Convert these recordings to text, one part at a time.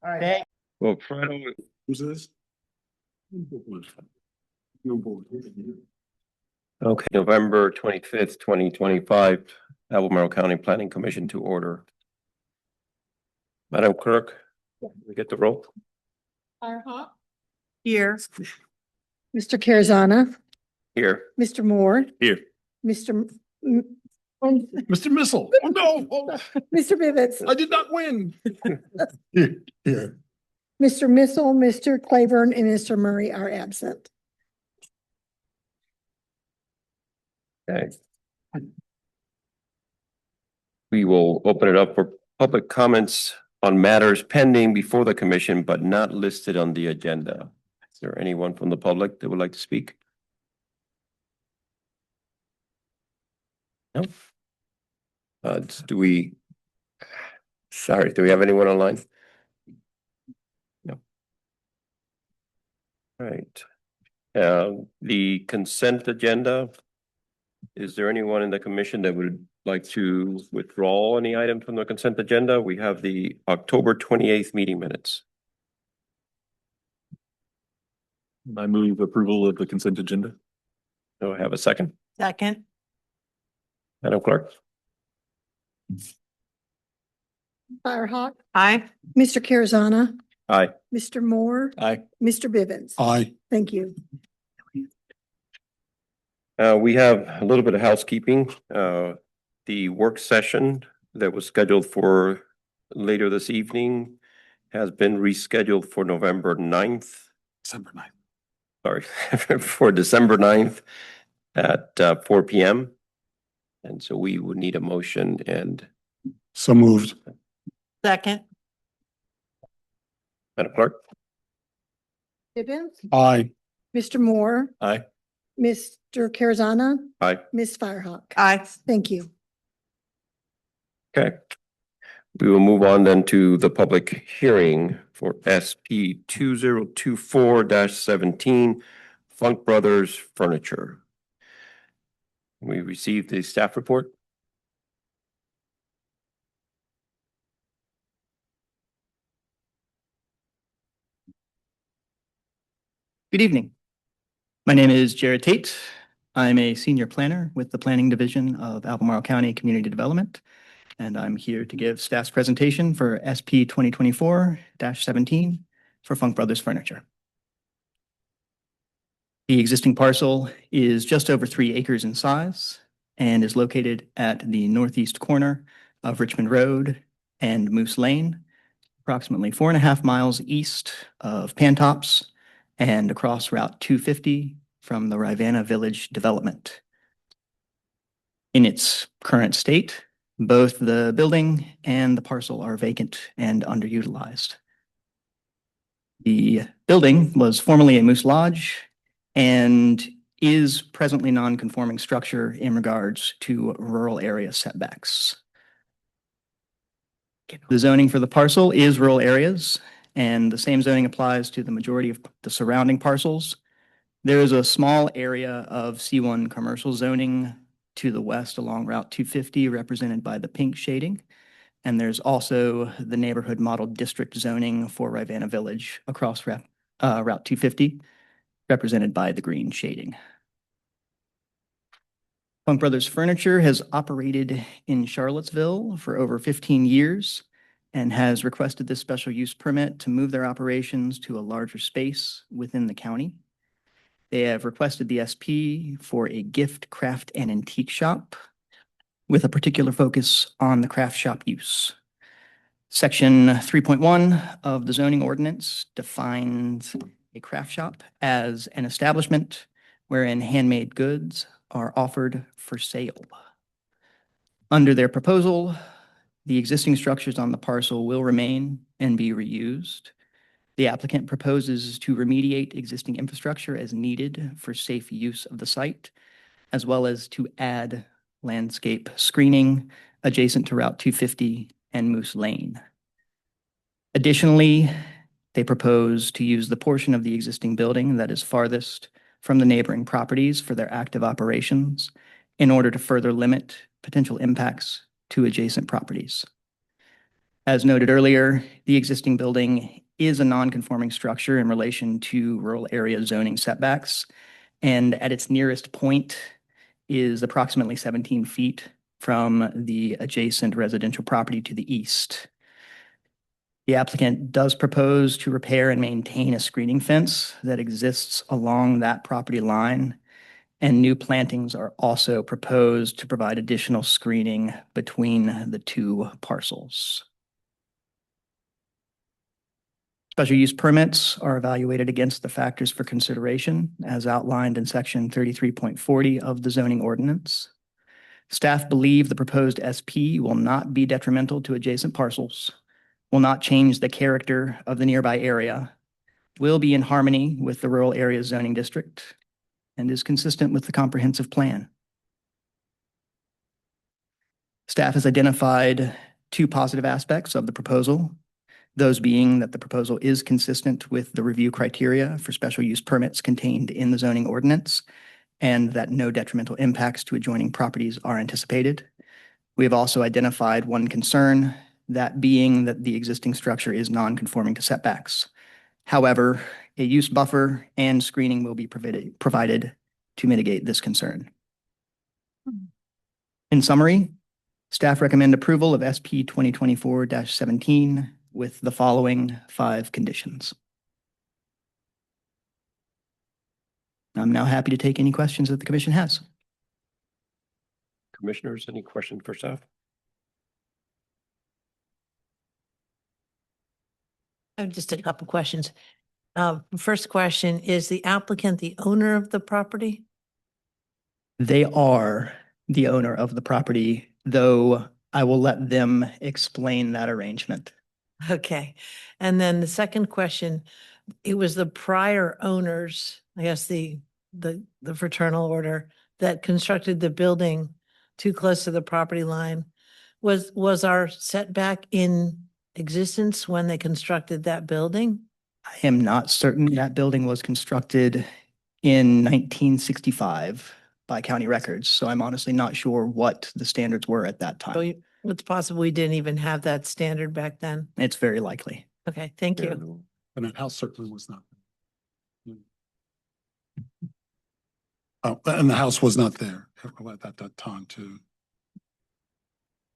All right. Well, Fredo, Who's this? okay, November 25th, 2025, Albemarle County Planning Commission to order. Madam Clerk, we get the roll. Firehawk. Here. Mr. Carazana, Here. Mr. Moore, Here. Mr. Mr. Missile. Oh, no. Oh, Mr. Bivets, I did not win. Here. Mr. Missile, Mr. Claiborne, and Mr. Murray are absent. Okay. We will open it up for public comments on matters pending before the commission, but not listed on the agenda. Is there anyone from the public that would like to speak? No. Do we have anyone online? No. All right. The consent agenda. Is there anyone in the commission that would like to withdraw any item from the consent agenda? We have the October 28th meeting minutes. I move approval of the consent agenda. Do I have a second? Second. Madam Clerk? Firehawk, Aye. Mr. Carazana, Aye. Mr. Moore, Aye. Mr. Bivens. Aye. Thank you. We have a little bit of housekeeping. The work session that was scheduled for later this evening has been rescheduled for November 9th. December 9th. Sorry, for December 9th at 4 p.m. And so we would need a motion and So moved. Second. Madam Clerk? Bivens, Aye. Mr. Moore, Aye. Mr. Carazana, Aye. Ms. Firehawk. Aye. Thank you. Okay. We will move on then to the public hearing for SP 2024-17 Funk Brothers Furniture. We received the staff report. Good evening. My name is Jared Tate. I'm a senior planner with the Planning Division of Albemarle County Community Development, and I'm here to give staff's presentation for SP 2024-17 for Funk Brothers Furniture. The existing parcel is just over 3 acres in size and is located at the northeast corner of Richmond Road and Moose Lane, approximately 4.5 miles east of Pantops and across Route 250 from the Rivanna Village development. In its current state, both the building and the parcel are vacant and underutilized. The building was formerly a moose lodge and is presently non-conforming structure in regards to rural area setbacks. The zoning for the parcel is rural areas, and the same zoning applies to the majority of the surrounding parcels. There is a small area of C1 commercial zoning to the west along Route 250, represented by the pink shading. And there's also the neighborhood model district zoning for Rivanna Village across Route 250, represented by the green shading. Funk Brothers Furniture has operated in Charlottesville for over 15 years and has requested this special use permit to move their operations to a larger space within the county. They have requested the SP for a gift, craft, and antique shop with a particular focus on the craft shop use. Section 3.1 of the zoning ordinance defines a craft shop as an establishment wherein handmade goods are offered for sale. Under their proposal, the existing structures on the parcel will remain and be reused. The applicant proposes to remediate existing infrastructure as needed for safe use of the site, as well as to add landscape screening adjacent to Route 250 and Moose Lane. Additionally, they propose to use the portion of the existing building that is farthest from the neighboring properties for their active operations in order to further limit potential impacts to adjacent properties. As noted earlier, the existing building is a non-conforming structure in relation to rural area zoning setbacks, and at its nearest point is approximately 17 feet from the adjacent residential property to the east. The applicant does propose to repair and maintain a screening fence that exists along that property line, and new plantings are also proposed to provide additional screening between the two parcels. Special use permits are evaluated against the factors for consideration as outlined in section 33.40 of the zoning ordinance. Staff believe the proposed SP will not be detrimental to adjacent parcels, will not change the character of the nearby area, will be in harmony with the rural area zoning district, and is consistent with the comprehensive plan. Staff has identified two positive aspects of the proposal, those being that the proposal is consistent with the review criteria for special use permits contained in the zoning ordinance, and that no detrimental impacts to adjoining properties are anticipated. We have also identified one concern, that being that the existing structure is non-conforming to setbacks. However, a use buffer and screening will be provided to mitigate this concern. In summary, staff recommend approval of SP 2024-17 with the following 5 conditions. I'm now happy to take any questions that the commission has. Commissioners, any questions for staff? I have just a couple questions. First question, is the applicant the owner of the property? They are the owner of the property, though I will let them explain that arrangement. Okay. And then the second question, it was the prior owners, I guess the fraternal order that constructed the building too close to the property line. Was our setback in existence when they constructed that building? I am not certain that building was constructed in 1965 by county records, so I'm honestly not sure what the standards were at that So time. it's possible we didn't even have that standard back then. It's very likely. Okay, thank you. And that house certainly was not. Oh, and the house was not there at that time too.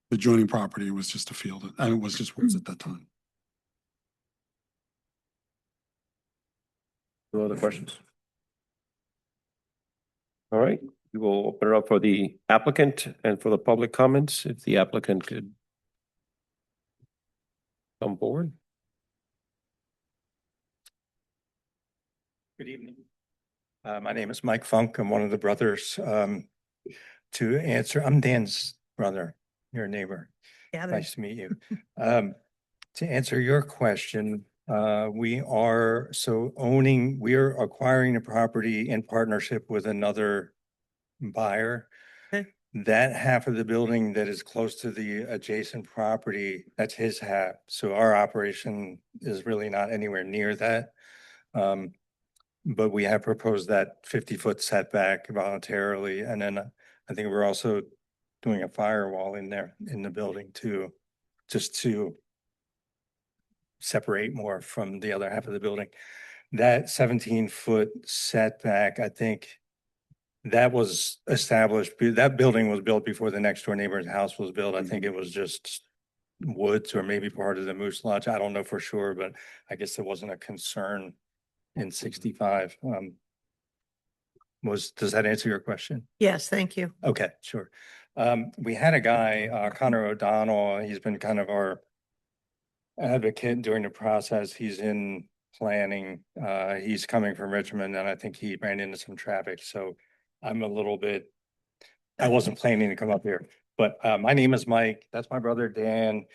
The adjoining property was just a field, and it was just woods at that time. No other questions? All right, we will open it up for the applicant and for the public comments. If the applicant could come forward. Good evening. My name is Mike Funk. I'm one of the brothers. To answer, I'm Dan's brother, your neighbor. Yeah, Nice to meet you. To answer your question, we are acquiring a property in partnership with another buyer. Okay. That half of the building that is close to the adjacent property, that's his half. So our operation is really not anywhere near that. But we have proposed that 50-foot setback voluntarily. And then I think we're also doing a firewall in there in the building too, just to separate more from the other half of the building. That 17-foot setback, I think that was established, that building was built before the next door neighbor's house was built. I think it was just woods or maybe part of the Moose Lodge. I don't know for sure, but I guess it wasn't a concern in 65. Does that answer your question? Yes, thank you. Okay, sure. We had a guy, Connor O'Donnell, he's been kind of our advocate during the process. He's in planning. He's coming from Richmond and I think he ran into some traffic. So I'm a little bit, I wasn't planning to come up here, but my name is Mike. That's my brother, Dan.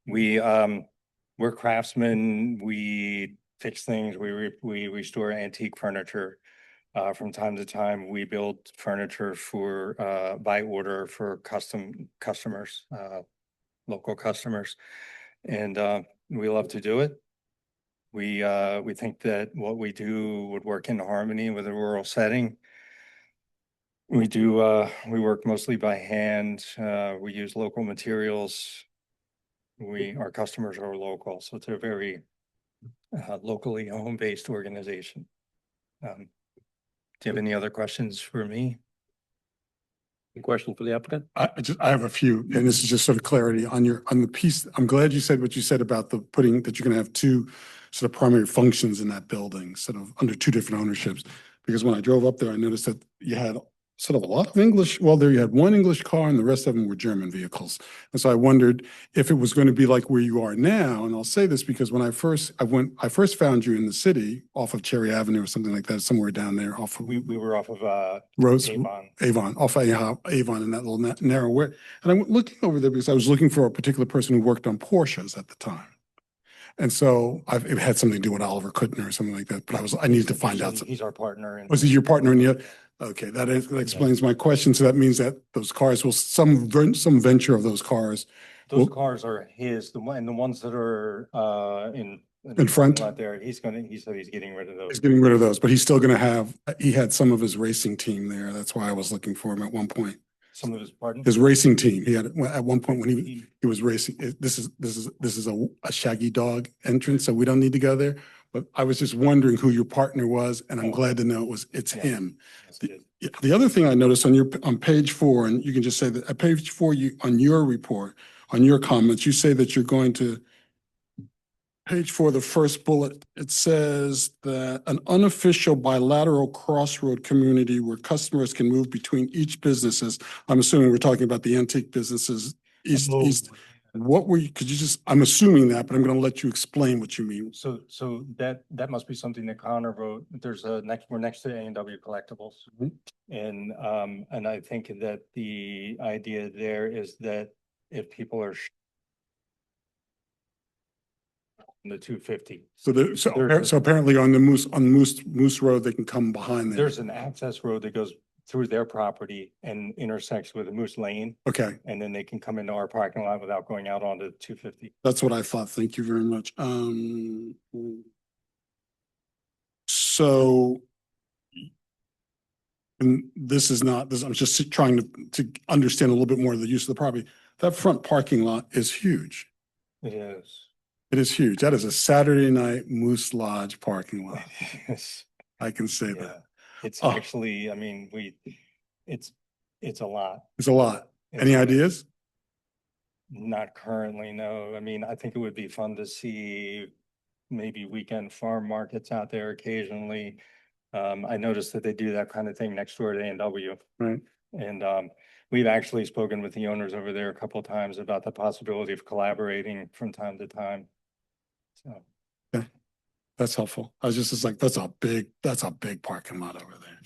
We're craftsmen. We fix things. We restore antique furniture. From time to time, we build furniture for by order for customers, local customers, and we love to do it. We think that what we do would work in harmony with a rural setting. We work mostly by hand. We use local materials. our customers are local, so it's a very locally home-based organization. Do you have any other questions for me? Any question for the applicant? I have a few, and this is just sort of clarity on the piece. I'm glad you said what you said about that you're going to have two sort of primary functions in that building, sort of under two different ownerships. Because when I drove up there, I noticed that you had sort of a lot of English. Well, there you had one English car and the rest of them were German vehicles. And so I wondered if it was going to be like where you are now. And I'll say this because when I first found you in the city off of Cherry Avenue or something like that, somewhere down there off of We were off of Rose Avon. off Avon in that little narrow way. And I went looking over there because I was looking for a particular person who worked on Porsches at the time. And so it had something to do with Oliver Kuttner or something like that, but I needed to find out. He's our partner. Was he your partner in the? Okay, that explains my question. So that means that those cars will, some venture of those cars. Those will- cars are his, the ones that are in. In front? Out there, he said he's getting rid of those. He's getting rid of those, but he's still going to have, he had some of his racing team there. That's why I was looking for him at one point. Some of his, pardon? His racing team. He had, at one point when he was racing, this is a shaggy dog entrance, so we don't need to go there. But I was just wondering who your partner was, and I'm glad to know it's him. The other thing I noticed on page 4, and you can just say that at page 4, on your report, on your comments, you say that you're going to, page 4, the first bullet, it says that an unofficial bilateral crossroad community where customers can move between each businesses. I'm assuming we're talking about the antique businesses, east. What were you, could you just, I'm assuming that, but I'm going to let you explain what you mean. So that must be something that Connor wrote. We're next to A&W Collectibles. And I think that the idea there is that if people are the 250. So apparently on the Moose Road, they can come behind there. There's an access road that goes through their property and intersects with a Moose Lane. Okay, And then they can come into our parking lot without going out onto 250. that's what I thought. Thank you very much. So, and this is not, I'm just trying to understand a little bit more of the use of the property. That front parking lot is huge. It is. It is huge. That is a Saturday night Moose Lodge parking lot. Yes. I can say Yeah. that. It's Oh. actually, I mean, it's a lot. It's a lot. Any It's- ideas? Not currently, no. I mean, I think it would be fun to see maybe weekend farm markets out there occasionally. I noticed that they do that kind of thing next door to A&W. Right. And we've actually spoken with the owners over there a couple of times about the possibility of collaborating from time to time. So. That's helpful. I was just like, that's a big parking lot over there.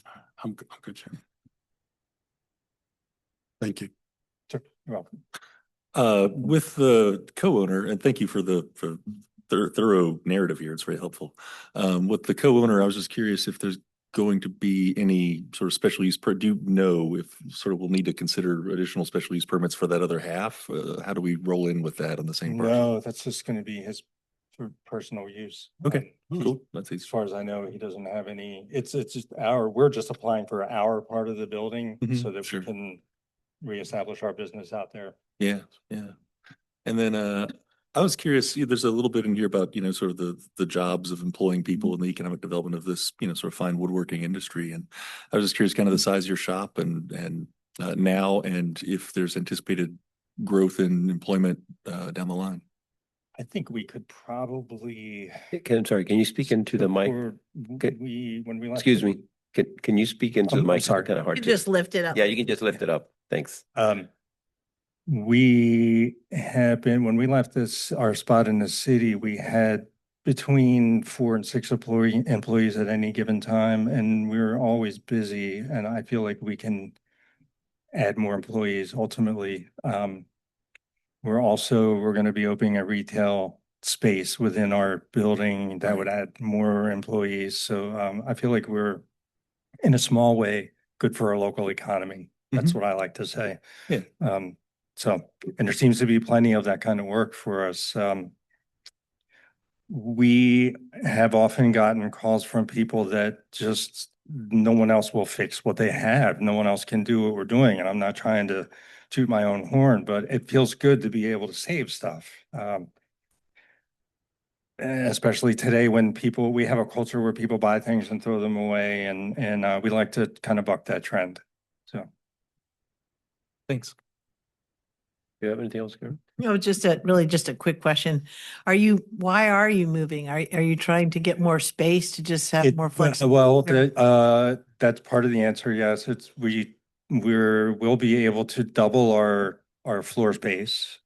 I'm good, Chairman. Thank you. Sure, you're welcome. With the co-owner, and thank you for the thorough narrative here. It's very helpful. With the co-owner, I was just curious if there's going to be any sort of special use do you know if sort of we'll need to consider additional special use permits for that other half? How do we roll in with that on the same parcel? No, that's just going to be his for personal use. Okay, cool. That's As easy. far as I know, he doesn't have any, it's just we're just applying for our part of the building Mhm, so that sure. we can reestablish our business out there. Yeah, yeah. And then I was curious, there's a little bit in here about, sort of the jobs of employing people and the economic development of this, sort of fine woodworking industry. And I was just curious kind of the size of your shop and now, and if there's anticipated growth in employment down the line. I think we could probably. I'm sorry, can you speak into the mic? When we left. Excuse me. Can you speak into the I'm mic? sorry. Kind of hard You to. just lift it up. Yeah, you can just lift it up. Thanks. We have been, when we left our spot in the city, we had between 4 and 6 employees at any given time, and we're always busy, and I feel like we can add more employees ultimately. We're going to be opening a retail space within our building that would add more employees. So I feel like we're, in a small way, good for our local economy. That's what I like to say. Yeah. And there seems to be plenty of that kind of work for us. We have often gotten calls from people that just no one else will fix what they have. No one else can do what we're doing. And I'm not trying to toot my own horn, but it feels good to be able to save stuff. Especially today when we have a culture where people buy things and throw them away, and we like to kind of buck that trend. So. Thanks. Do you have anything else, Karen? No, just a quick question. Why are you moving? Are you trying to get more space to just have more flexibility? Well, that's part of the answer. Yes, we'll be able to double our floor space.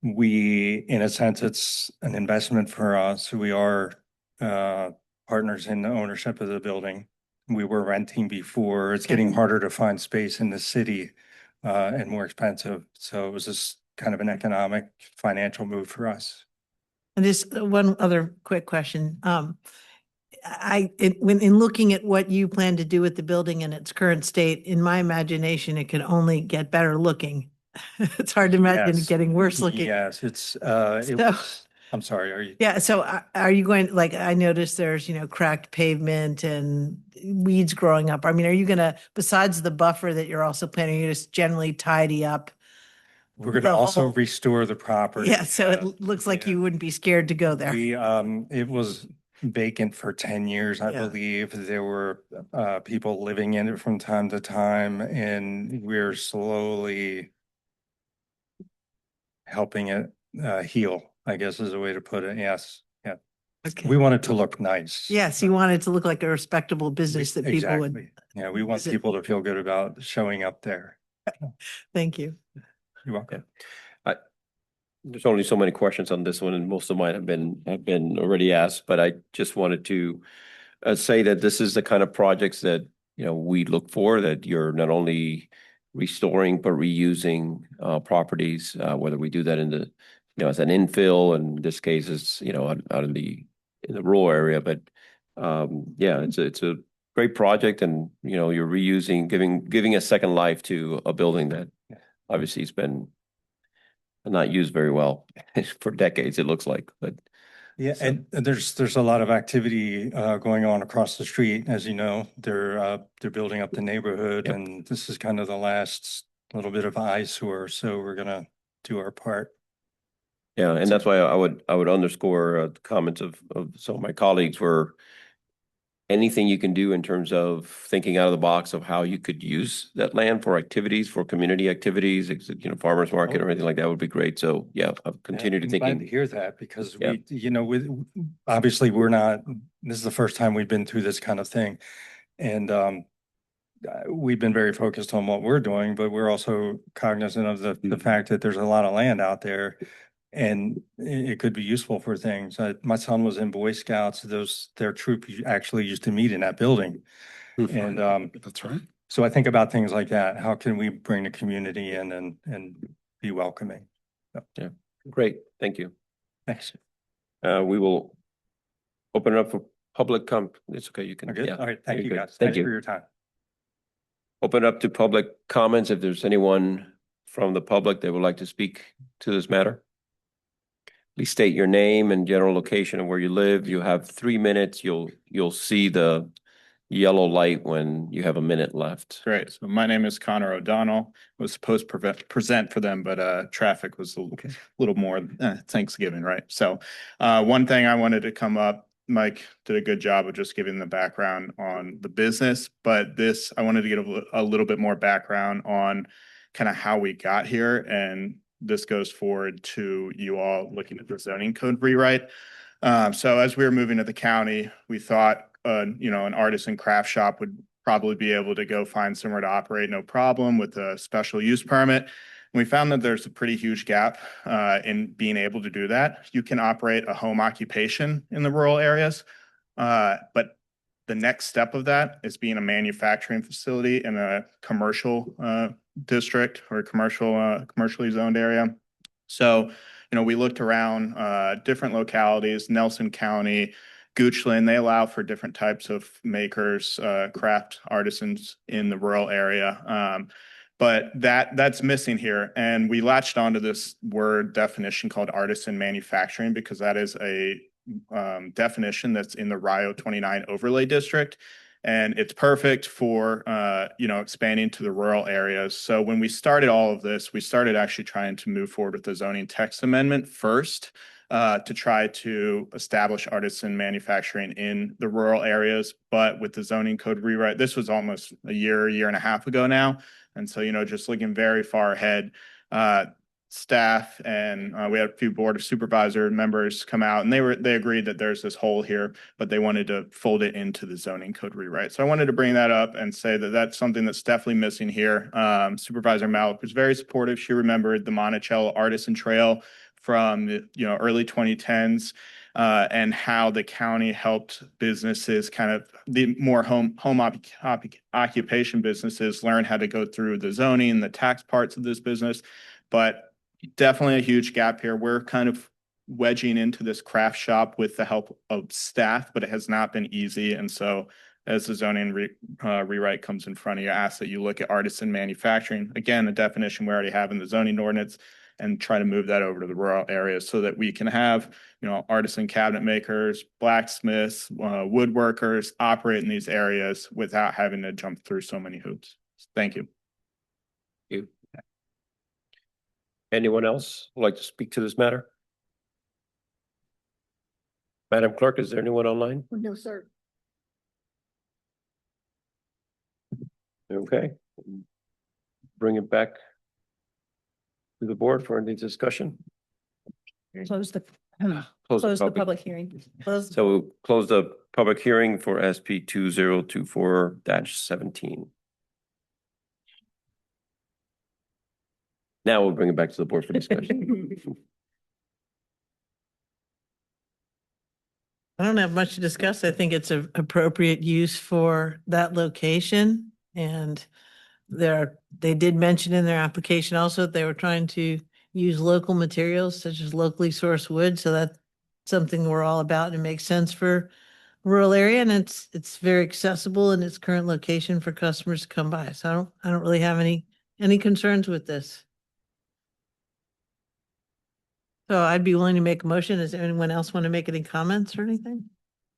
In a sense, it's an investment for us. We are partners in the ownership of the building. We were renting before. It's getting harder to find space in the city and more expensive. So it was just kind of an economic, financial move for us. And just one other quick question. When in looking at what you plan to do with the building in its current state, in my imagination, it could only get better looking. It's hard to imagine it Yes. getting worse looking. Yes, I'm sorry, are you? Yeah, so are you going, like, I noticed there's, cracked pavement and weeds growing up. I mean, are you gonna, besides the buffer that you're also planning, you just generally tidy up? We're going to the also whole- restore the property. Yeah, so it looks like you wouldn't be scared to go there. It was vacant for 10 years, I Yeah. believe. There were people living in it from time to time, and we're slowly helping it heal, I guess is a way to put it. Yes. Yeah. Okay. We want it to look nice. Yes, you want it to look like a respectable business that people would, Exactly. Yeah, we want visit. people to feel good about showing up there. Thank you. You're welcome. There's only so many questions on this one, and most of mine have been already asked, but I just wanted to say that this is the kind of projects that, we look for, that you're not only restoring, but reusing properties, whether we do that as an infill, and in this case, it's, out in the rural area, but yeah, it's a great project, and, you're reusing, giving a second life to a building that obviously has been not used very well for decades, it looks like, but. Yeah, So- and there's a lot of activity going on across the street. As you know, they're building up the neighborhood, Yep. and this is kind of the last little bit of eyesore. So we're gonna do our part. Yeah, and that's why I would underscore the comments of some of my colleagues were anything you can do in terms of thinking out of the box of how you could use that land for activities, for community activities, farmers market or anything like that would be great. So yeah, I've continued I'm to glad to thinking. hear that because Yeah. obviously this is the first time we've been through this kind of thing. And we've been very focused on what we're doing, but we're also cognizant of the fact that there's a lot of land out there and it could be useful for things. My son was in Boy Scouts. Their troop actually used to meet in that building. And That's right. so I think about things like that. How can we bring the community in and be welcoming? Yeah, great. Thank you. Thanks. We will open it up for public it's okay. You can, Good. yeah. All right. Thank You're you, good. guys. Thank Thanks you. for your time. Open up to public comments. If there's anyone from the public that would like to speak to this matter. Please state your name and general location of where you live. You have 3 minutes. You'll see the yellow light when you have a minute left. Great. So my name is Connor O'Donnell. I was supposed to present for them, but traffic was a little more Thanksgiving, right? So one thing I wanted to come up, Mike did a good job of just giving the background on the business, but I wanted to get a little bit more background on kind of how we got here. And this goes forward to you all looking at the zoning code rewrite. So as we were moving to the county, we thought, an artisan craft shop would probably be able to go find somewhere to operate no problem with a special use permit. And we found that there's a pretty huge gap in being able to do that. You can operate a home occupation in the rural areas, but the next step of that is being a manufacturing facility in a commercial district or commercially zoned area. So, we looked around different localities, Nelson County, Goochland, they allow for different types of makers, craft artisans in the rural area. But that's missing here. And we latched onto this word definition called artisan manufacturing because that is a definition that's in the Rio 29 overlay district. And it's perfect for, expanding to the rural areas. So when we started all of this, we started actually trying to move forward with the zoning text amendment first, to try to establish artisan manufacturing in the rural areas. But with the zoning code rewrite, this was almost a year and a half ago now. And so, just looking very far ahead, staff and we had a few board of supervisor members come out, and they agreed that there's this hole here, but they wanted to fold it into the zoning code rewrite. So I wanted to bring that up and say that that's something that's definitely missing here. Supervisor Malik was very supportive. She remembered the Monticello Artisan Trail from the early 2010s. And how the county helped businesses, kind of the more home occupation businesses, learn how to go through the zoning, the tax parts of this business. But definitely a huge gap here. We're kind of wedging into this craft shop with the help of staff, but it has not been easy. And so as the zoning rewrite comes in front of you, I ask that you look at artisan manufacturing. Again, a definition we already have in the zoning ordinance, and try to move that over to the rural areas so that we can have, artisan cabinet makers, blacksmiths, woodworkers operate in these areas without having to jump through so many hoops. Thank you. Anyone else would like to speak to this matter? Madam Clerk, is there anyone online? No, sir. Okay. Bring it back to the board for any discussion. Close the, Close close the public hearing. Close- So we'll close the public hearing for SP 2024-17. Now we'll bring it back to the board for discussion. I don't have much to discuss. I think it's an appropriate use for that location. And they did mention in their application also that they were trying to use local materials such as locally sourced wood. So that's something we're all about. It makes sense for rural area, and it's very accessible in its current location for customers to come by. So I don't really have any concerns with this. So I'd be willing to make a motion. Does anyone else want to make any comments or anything?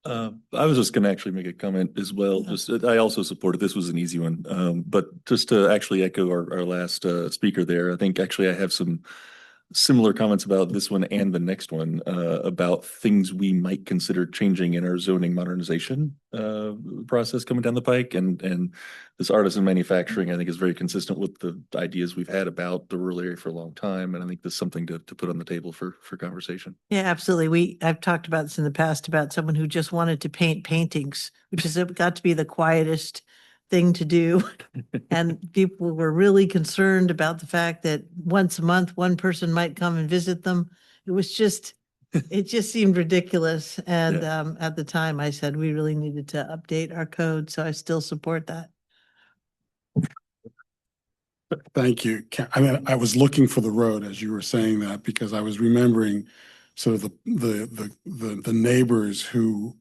I was just gonna actually make a comment as well. Just, I also supported, this was an easy one. But just to actually echo our last speaker there, I think actually I have some similar comments about this one and the next one, about things we might consider changing in our zoning modernization process coming down the pike. And this artisan manufacturing, I think, is very consistent with the ideas we've had about the rural area for a long time. And I think there's something to put on the table for conversation. Yeah, absolutely. I've talked about this in the past about someone who just wanted to paint paintings, which has got to be the quietest thing to do. And people were really concerned about the fact that once a month, one person might come and visit them. It just seemed ridiculous. And at the time I said we really needed to update our code. So I still support that. Thank you. I mean, I was looking for the road as you were saying that, because I was remembering sort of the neighbors who,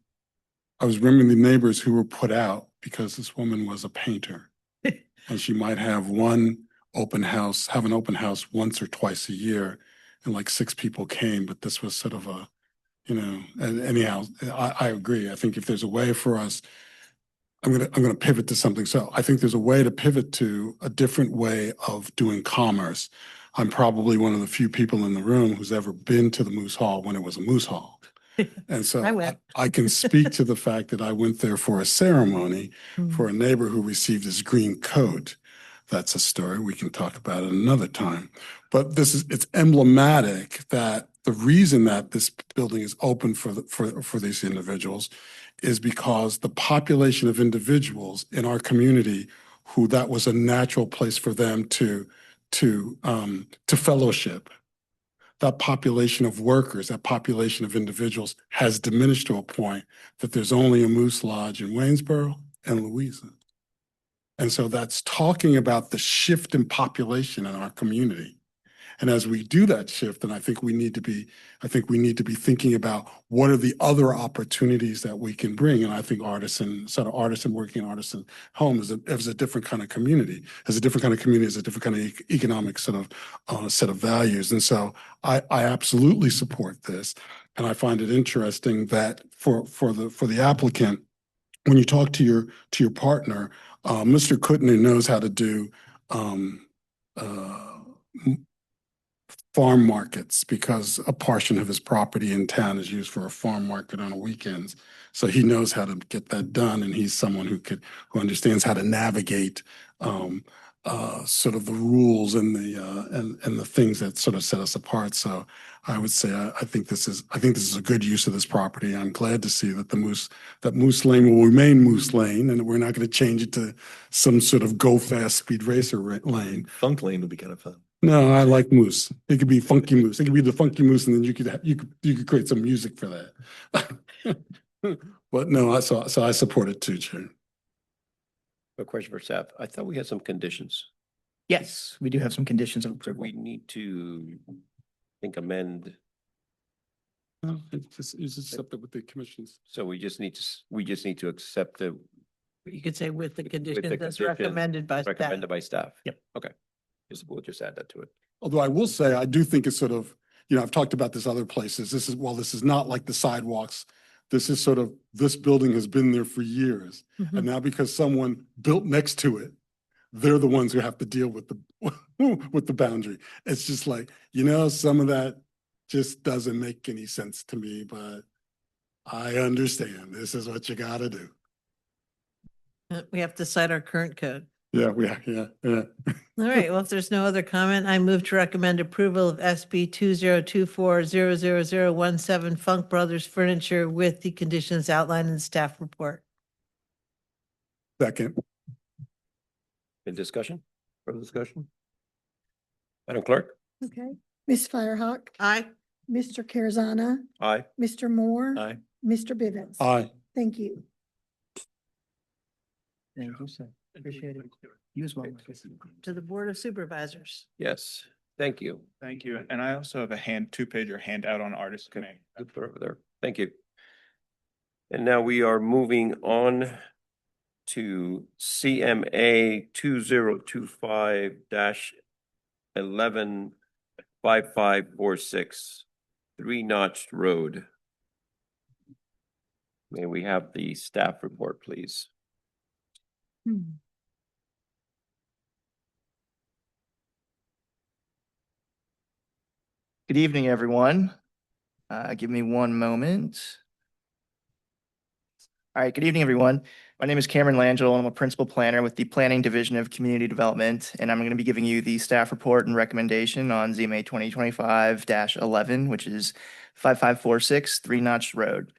I was remembering the neighbors who were put out because this woman was a painter. And she might have an open house once or twice a year, and like 6 people came, but this was sort of and anyhow, I agree. I think if there's a way for us, I'm gonna pivot to something. So I think there's a way to pivot to a different way of doing commerce. I'm probably one of the few people in the room who's ever been to the Moose Hall when it was a Moose Hall. And so I went. I can speak to the fact that I went there for a ceremony for a neighbor who received his green coat. That's a story. We can talk about it another time. But it's emblematic that the reason that this building is open for these individuals is because the population of individuals in our community who that was a natural place for them to fellowship. That population of workers, that population of individuals has diminished to a point that there's only a Moose Lodge in Waynesboro and Louisa. And so that's talking about the shift in population in our community. And as we do that shift, then I think we need to be thinking about what are the other opportunities that we can bring. And I think artisan working artisan home is a different kind of community. As a different kind of community, is a different kind of economic set of values. And so I absolutely support this. And I find it interesting that for the applicant, when you talk to your partner, Mr. Kuttner knows how to do farm markets because a portion of his property in town is used for a farm market on the weekends. So he knows how to get that done, and he's someone who understands how to navigate sort of the rules and the things that sort of set us apart. So I would say I think this is a good use of this property. I'm glad to see that Moose Lane will remain Moose Lane, and we're not going to change it to some sort of go fast speed racer lane. Funk Lane would be kind of fun. No, I like Moose. It could be Funky Moose. It could be the Funky Moose, and then you could create some music for that. But no, I support it too, Chair. A question for staff. I thought we had some conditions. Yes, we do have some conditions of So approval. we need to, I think, amend. No, it's just something with the commissions. So we just need to accept the You could say with the condition that's conditions recommended by staff. recommended by staff. Yep. Okay. We'll just add that to it. Although I will say, I do think it's sort of, I've talked about this other places. This is not like the sidewalks. This is sort of, this building has been there for years. Mhm. And now because someone built next to it, they're the ones who have to deal with the boundary. It's just like, some of that just doesn't make any sense to me, but I understand. This is what you gotta do. We have to cite our current code. Yeah. All right, well, if there's no other comment, I move to recommend approval of SB 2024-00017 Funk Brothers Furniture with the conditions outlined in the staff report. Second. In discussion? Further discussion? Madam Clerk? Okay. Ms. Firehawk, Aye. Mr. Carazana, Aye. Mr. Moore. Aye. Mr. Bivens. Aye. Thank you. Thank you, sir. Appreciate it. You as well. To the Board of Supervisors. Yes. Thank you. Thank you. And I also have a two-pager handout on artist command. Good for over there. Thank you. And now we are moving on to CMA 2025-115546, Three Notched Road. May we have the staff report, please? Good evening, everyone. Give me one moment. All right, good evening, everyone. My name is Cameron Langell, and I'm a principal planner with the Planning Division of Community Development, and I'm going to be giving you the staff report and recommendation on ZMA 2025-11, which is 5546 Three Notch Road.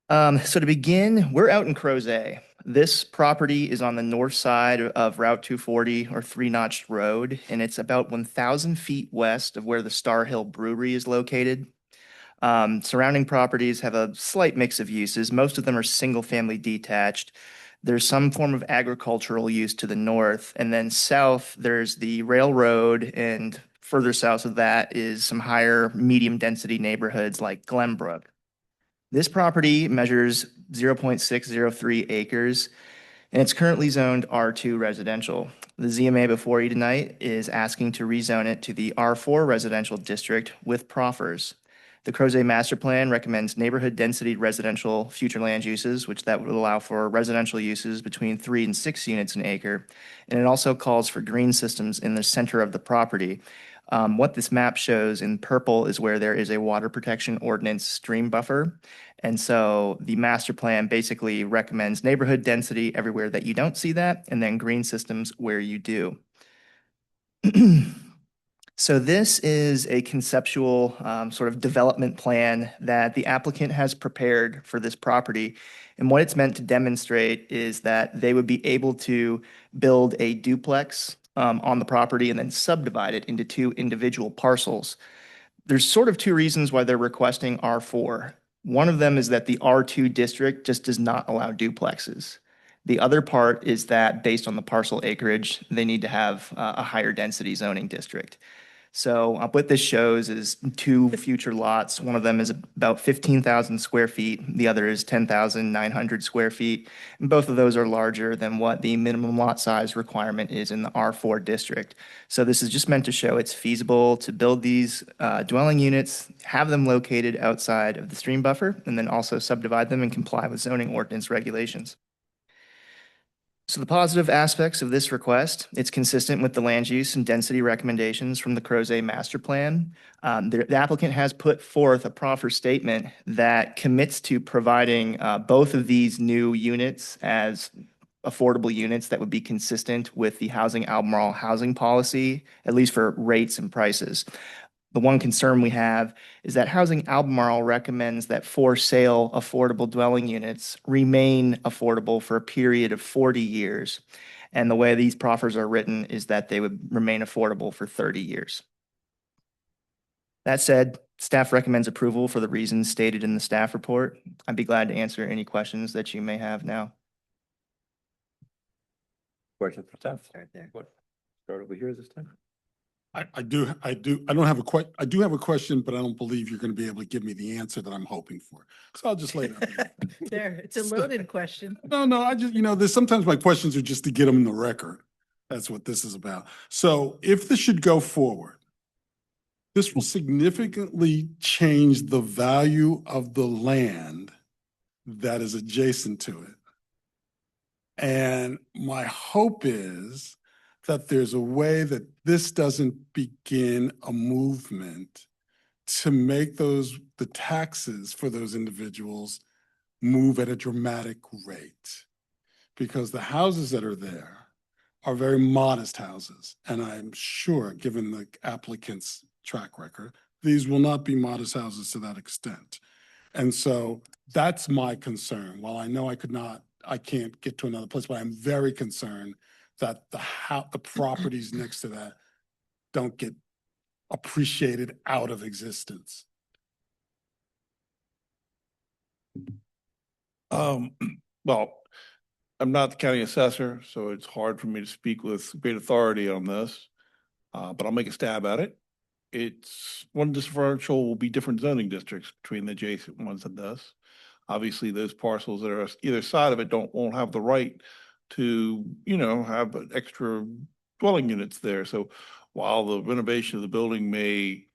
So to begin, we're out in Crozet. This property is on the north side of Route 240 or Three Notched Road, and it's about 1,000 feet west of where the Star Hill Brewery is located. Surrounding properties have a slight mix of uses. Most of them are single-family detached. There's some form of agricultural use to the north, and then south, there's the railroad, and further south of that is some higher medium-density neighborhoods like Glenbrook. This property measures 0.603 acres, and it's currently zoned R2 residential. The ZMA before you tonight is asking to rezone it to the R4 residential district with proffers. The Crozet Master Plan recommends neighborhood density residential future land uses, which that would allow for residential uses between 3 and 6 units an acre. And it also calls for green systems in the center of the property. What this map shows in purple is where there is a water protection ordinance stream buffer. And so the master plan basically recommends neighborhood density everywhere that you don't see that, and then green systems where you do. So this is a conceptual sort of development plan that the applicant has prepared for this property. And what it's meant to demonstrate is that they would be able to build a duplex on the property and then subdivide it into 2 individual parcels. There's sort of 2 reasons why they're requesting R4. One of them is that the R2 district just does not allow duplexes. The other part is that based on the parcel acreage, they need to have a higher density zoning district. So what this shows is two future lots. One of them is about 15,000 square feet. The other is 10,900 square feet. And both of those are larger than what the minimum lot size requirement is in the R4 district. So this is just meant to show it's feasible to build these dwelling units, have them located outside of the stream buffer, and then also subdivide them and comply with zoning ordinance regulations. So the positive aspects of this request, it's consistent with the land use and density recommendations from the Crozet Master Plan. The applicant has put forth a proffer statement that commits to providing both of these new units as affordable units that would be consistent with the Housing Albemarle housing policy, at least for rates and prices. The one concern we have is that Housing Albemarle recommends that for sale affordable dwelling units remain affordable for a period of 40 years. And the way these proffers are written is that they would remain affordable for 30 years. That said, staff recommends approval for the reasons stated in the staff report. I'd be glad to answer any questions that you may have now. Questions for staff? Start there. What? Start over here this time? I do have a question, but I don't believe you're going to be able to give me the answer that I'm hoping for. So I'll just lay it out there. There, it's a loaded question. No, I just, there's sometimes my questions are just to get them in the record. That's what this is about. So if this should go forward, this will significantly change the value of the land that is adjacent to it. And my hope is that there's a way that this doesn't begin a movement to make the taxes for those individuals move at a dramatic rate. Because the houses that are there are very modest houses. And I'm sure, given the applicant's track record, these will not be modest houses to that extent. And so that's my concern. While I know I can't get to another place, but I'm very concerned that the properties next to that don't get appreciated out of existence. Well, I'm not the county assessor, so it's hard for me to speak with great authority on this. But I'll make a stab at it. It's one differential will be different zoning districts between the adjacent ones and this. Obviously, those parcels that are either side of it won't have the right to, have extra dwelling units there. So while the renovation of the building may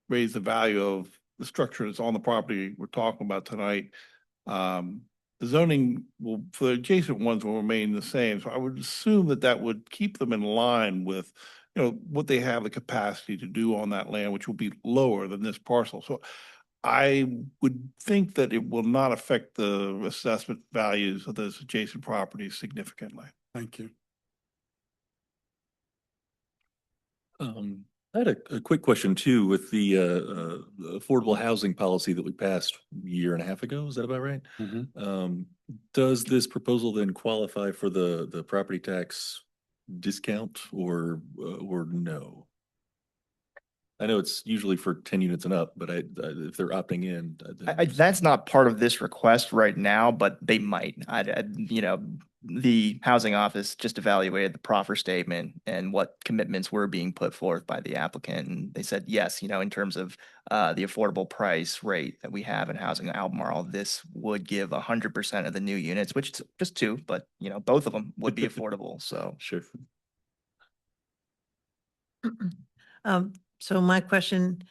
raise the value of the structure that's on the property we're talking about tonight, the zoning for the adjacent ones will remain the same. So I would assume that would keep them in line with, what they have the capacity to do on that land, which will be lower than this parcel. So I would think that it will not affect the assessment values of those adjacent properties significantly. Thank you. I had a quick question too with the affordable housing policy that we passed a year and a half ago. Is that about right? Does this proposal then qualify for the property tax discount or no? I know it's usually for 10 units and up, but if they're opting in. That's not part of this request right now, but they might. The housing office just evaluated the proffer statement and what commitments were being put forth by the applicant. And they said, yes, in terms of the affordable price rate that we have in Housing Albemarle, this would give 100% of the new units, which is just two, but both of them would be affordable. So Sure. So my question,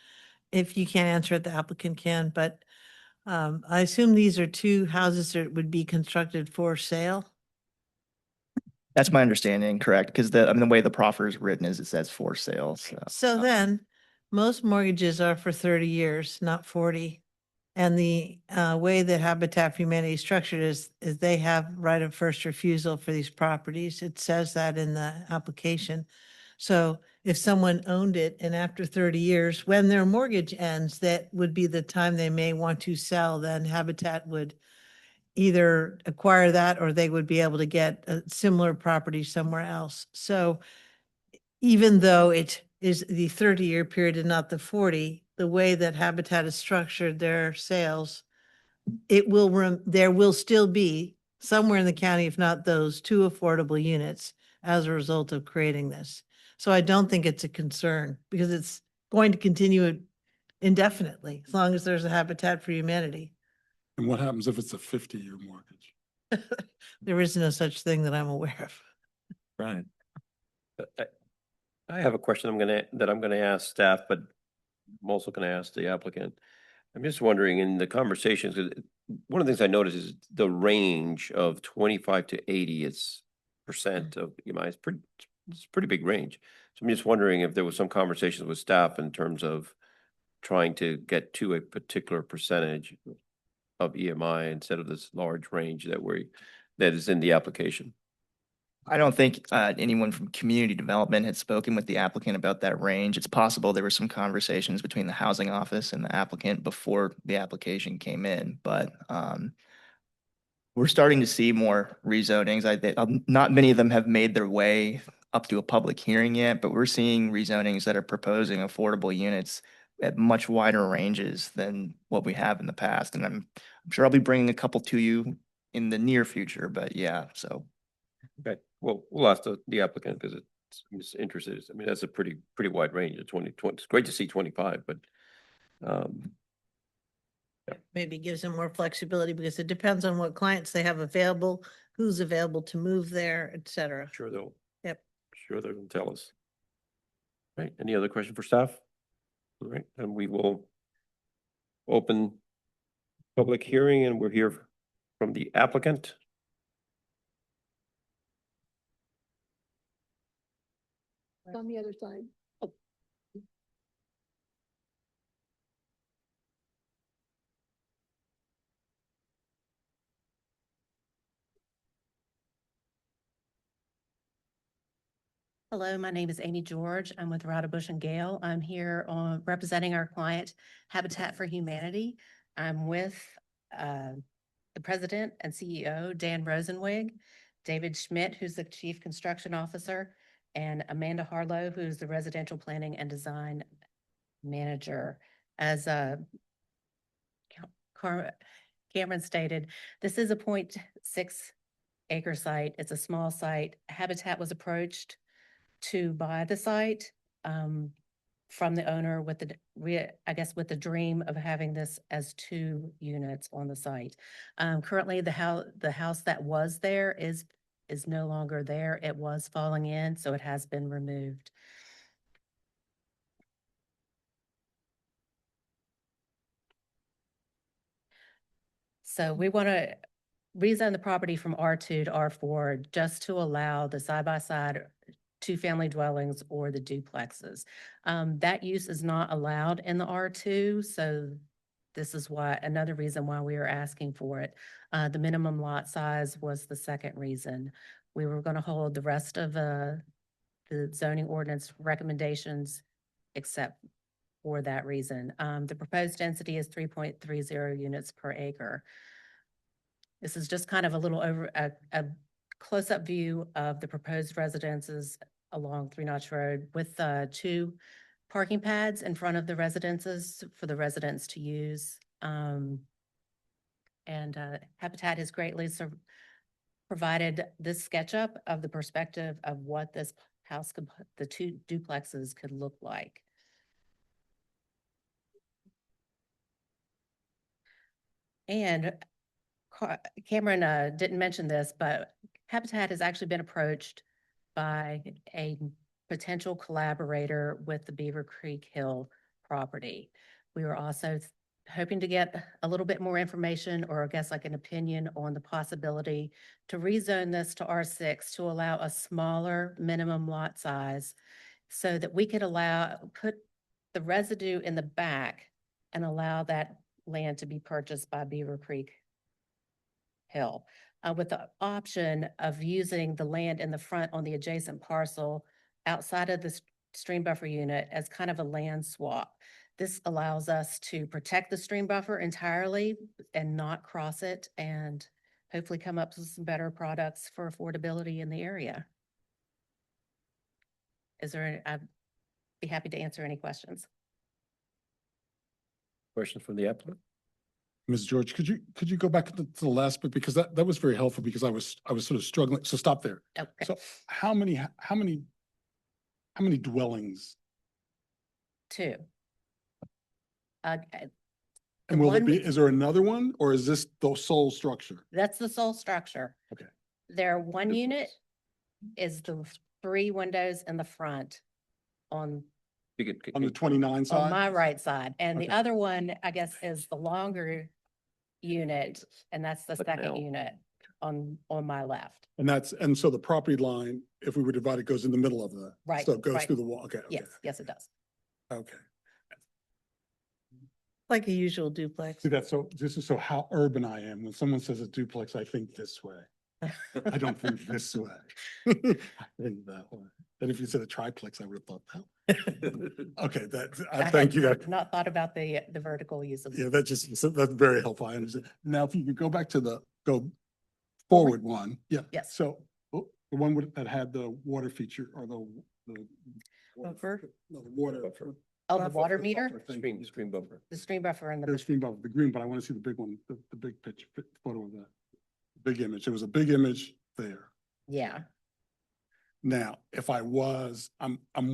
if you can't answer it, the applicant can, but I assume these are two houses that would be constructed for sale? that's my understanding, correct? Because the way the proffer is written is it says for sale. So then, most mortgages are for 30 years, not 40. And the way that Habitat for Humanity is structured is they have right of first refusal for these properties. It says that in the application. So if someone owned it and after 30 years, when their mortgage ends, that would be the time they may want to sell, then Habitat would either acquire that or they would be able to get a similar property somewhere else. So even though it is the 30-year period and not the 40, the way that Habitat has structured their sales, there will still be somewhere in the county, if not those, two affordable units as a result of creating this. So I don't think it's a concern because it's going to continue it indefinitely, as long as there's a Habitat for Humanity. And what happens if it's a 50-year mortgage? There is no such thing that I'm aware of. Right. I have a question that I'm gonna ask staff, but I'm also gonna ask the applicant. I'm just wondering in the conversations, 'cause one of the things I noticed is the range of 25 to 80 is percent of EMI. It's a pretty big range. So I'm just wondering if there was some conversations with staff in terms of trying to get to a particular percentage of EMI instead of this large range that is in the application. I don't think anyone from community development had spoken with the applicant about that range. It's possible there were some conversations between the housing office and the applicant before the application came in, but we're starting to see more rezonings. Not many of them have made their way up to a public hearing yet, but we're seeing rezonings that are proposing affordable units at much wider ranges than what we have in the past. And I'm sure I'll be bringing a couple to you in the near future, but yeah, so. Okay, well, we'll ask the applicant because I'm just interested. I mean, that's a pretty wide range of 20. It's great to see 25, but Maybe gives them more flexibility because it depends on what clients they have available, who's available to move there, et cetera. sure they'll. Yep. Sure they'll tell us. Right, any other question for staff? All right, and we will open public hearing and we're here from the applicant. On the other side. Hello, my name is Amy George. I'm with Rada Bush and Gale. I'm here on representing our client Habitat for Humanity. I'm with the president and CEO, Dan Rosenwig, David Schmidt, who's the chief construction officer, and Amanda Harlow, who's the residential planning and design manager. As Cameron stated, this is a 0.6 acre site. It's a small site. Habitat was approached to buy the site from the owner with with the dream of having this as 2 units on the site. Currently, the house that was there is no longer there. It was falling in, so it has been removed. So we want to rezone the property from R2 to R4 just to allow the side-by-side 2-family dwellings or the duplexes. That use is not allowed in the R2, so this is another reason why we are asking for it. The minimum lot size was the second reason. We were going to hold the rest of the zoning ordinance recommendations except for that reason. The proposed density is 3.30 units per acre. This is just kind of a little a close-up view of the proposed residences along 3 Notch Road with 2 parking pads in front of the residences for the residents to use. Habitat has greatly provided this SketchUp of the perspective of what this house the 2 duplexes could look like. And Cameron didn't mention this, but Habitat has actually been approached by a potential collaborator with the Beaver Creek Hill property. We were also hoping to get a little bit more information, or I guess like an opinion on the possibility to rezone this to R6 to allow a smaller minimum lot size so that we could put the residue in the back and allow that land to be purchased by Beaver Creek Hill, with the option of using the land in the front on the adjacent parcel outside of the stream buffer unit as kind of a land swap. This allows us to protect the stream buffer entirely and not cross it, and hopefully come up with some better products for affordability in the area. I'd be happy to answer any questions. Questions from the applicant? Ms. George, could you go back to the last bit, because that was very helpful, because I was sort of struggling. So stop there. Okay. So how many dwellings? two. Uh, And will there one- be, is there another one or is this the sole structure? That's the sole structure. Okay. Their one unit is the 3 windows in the front on, On the 29 side? on my right side. And the Okay. other one, I guess, is the longer unit, and that's the But second now- unit on my left. And so the property line, if we were divided, goes in the middle of that. Right, So it goes right. through the wall. Okay, okay. Yes, yes, it does. Okay. Like a usual duplex. See, that's so, this is so how urban I am. When someone says a duplex, I think this way. I don't think this way. I think that way. And if you said a triplex, I would have thought that. Okay, I thank had you. That, Not thought about the vertical use of. yeah, that just, so that's very helpful. I understand. Now, if you could go back to go forward one. Yeah. Yes. So the one that had the water feature or the. Buffer? No, the water. Oh, the water meter, buffer, thank you. Stream buffer. the stream buffer and The the, stream buffer, the green, but I want to see the big one, the big picture, photo of that. Big image. There was a big image there. yeah. Now, if I'm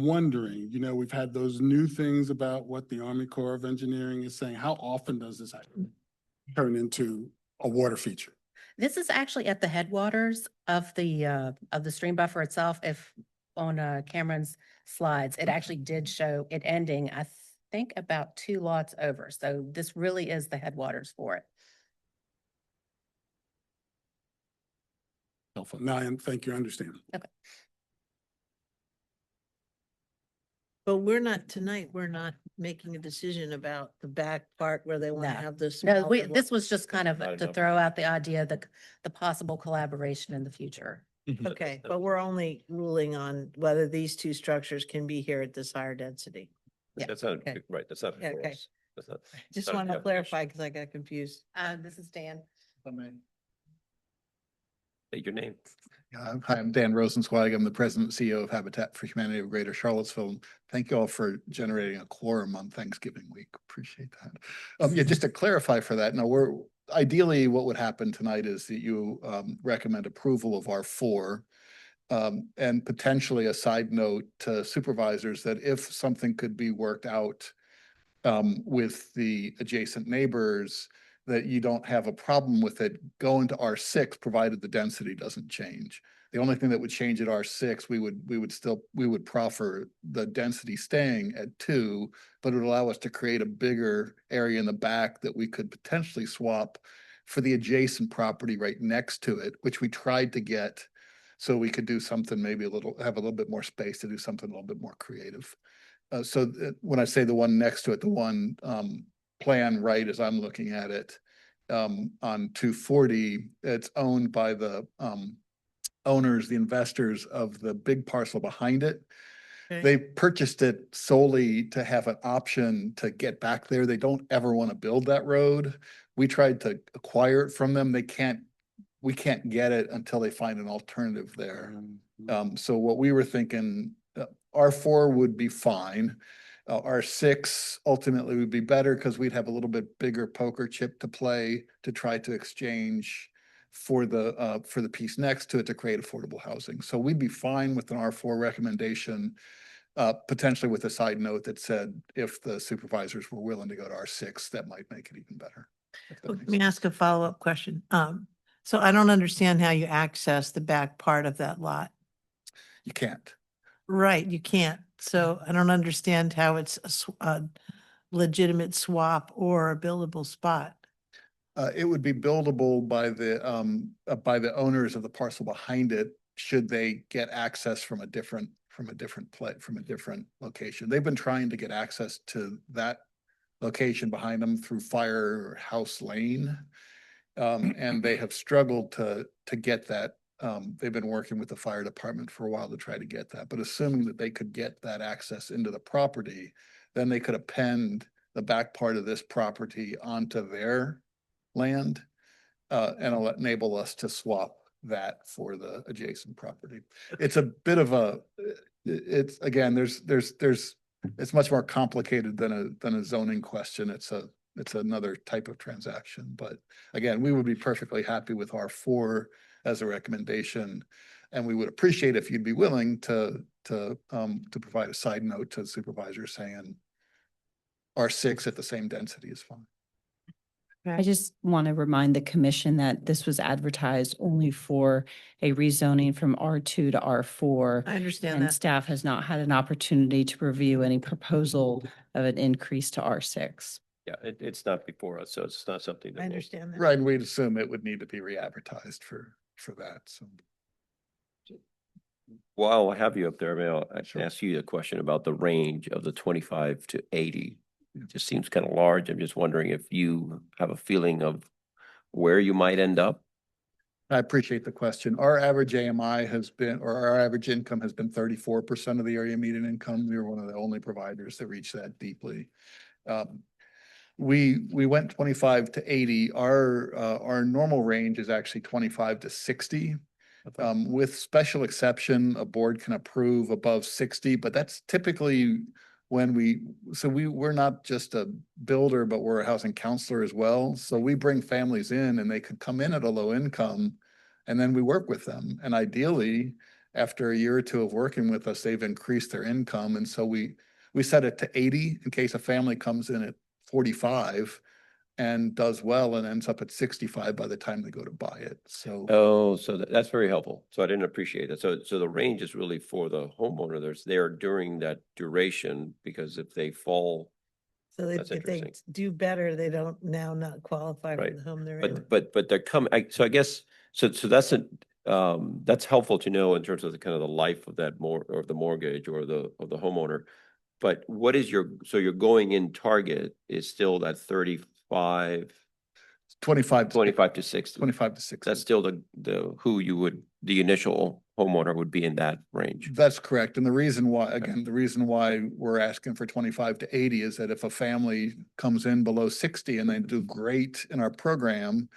wondering, we've had those new things about what the Army Corps of Engineering is saying. How often does this actually turn into a water feature? This is actually at the headwaters of the stream buffer itself. If on Cameron's slides, it actually did show it ending, I think about 2 lots over. So this really is the headwaters for it. Helpful. Now, thank you, I understand. But we're not making a decision about the back part where they want to No. have this. No, smaller lot. this was just kind of Not to enough. throw out the idea, the possible collaboration in the future. Okay, but we're only ruling on whether these two structures can be here at this higher density. Yeah, That's not, okay. right, that's not Yeah, for okay. us. That's not. Just not a want to definition. clarify because I got confused. This is Dan. State your name. Hi, I'm Dan Rosenzweig. I'm the president and CEO of Habitat for Humanity of Greater Charlottesville. Thank you all for generating a quorum on Thanksgiving week. Appreciate that. Yeah, just to clarify for that, now ideally what would happen tonight is that you recommend approval of R4. And potentially a side note to supervisors that if something could be worked out with the adjacent neighbors, that you don't have a problem with it going to R6, provided the density doesn't change. The only thing that would change at R6, we would proffer the density staying at 2, but it would allow us to create a bigger area in the back that we could potentially swap for the adjacent property right next to it, which we tried to get. So we could do something, maybe have a little bit more space to do something a little bit more creative. When I say the one next to it, the one plan right as I'm looking at it, on 240, it's owned by the owners, the investors of the big parcel behind it. Okay. They purchased it solely to have an option to get back there. They don't ever want to build that road. We tried to acquire it from them. We can't get it until they find an alternative there. So what we were thinking, R4 would be fine. R6 ultimately would be better because we'd have a little bit bigger poker chip to play to try to exchange for the piece next to it to create affordable housing. So we'd be fine with an R4 recommendation, potentially with a side note that said if the supervisors were willing to go to R6, that might make it even better. if that Let makes me sense. ask a follow-up question. So I don't understand how you access the back part of that lot. You can't. Right, you can't. So I don't understand how it's a legitimate swap or a buildable spot. It would be buildable by the owners of the parcel behind it, should they get access from a different location. They've been trying to get access to that location behind them through Firehouse Lane. And they have struggled to get that. They've been working with the fire department for a while to try to get that, but assuming that they could get that access into the property, then they could append the back part of this property onto their land, and enable us to swap that for the adjacent property. It's a bit of it's again, it's much more complicated than a zoning question. It's another type of transaction, but again, we would be perfectly happy with R4 as a recommendation. And we would appreciate if you'd be willing to provide a side note to the supervisor saying, R6 at the same density is fine. I just want to remind the commission that this was advertised only for a rezoning from R2 to R4. I understand And that. staff has not had an opportunity to review any proposal of an increase to R6. Yeah, it's not before us, so it's not something that I we'll- understand that. Right, and we'd assume it would need to be re-advertised for that, so. While I have you up there, may I Sure. ask you a question about the range of the 25 to 80? It just seems kind of large. I'm just wondering if you have a feeling of where you might end up? I appreciate the question. Our average AMI has been, or our average income has been 34% of the area median income. We were one of the only providers that reached that deeply. We went 25 to 80. Our normal range is actually 25 to 60. With special exception, a board can approve above 60, but that's typically when we're not just a builder, but we're a housing counselor as well. So we bring families in and they could come in at a low income and then we work with them. And ideally, after a year or two of working with us, they've increased their income. And so we set it to 80 in case a family comes in at 45 and does well and ends up at 65 by the time they go to buy it. So Oh, so that's very helpful. So I didn't appreciate that. So the range is really for the homeowner. There's there during that duration, because if they fall, So That's if they interesting. do better, they don't now not qualify for Right. the home they're in. but they're coming, so I guess, so that's helpful to know in terms of the kind of the life of that or the mortgage or of the homeowner. But what is so your going in target is still that 35, 25 to 60. 25 to 60. That's still the initial homeowner would be in that range. That's correct. And the reason why we're asking for 25 to 80 is that if a family comes in below 60 and they do great in our program,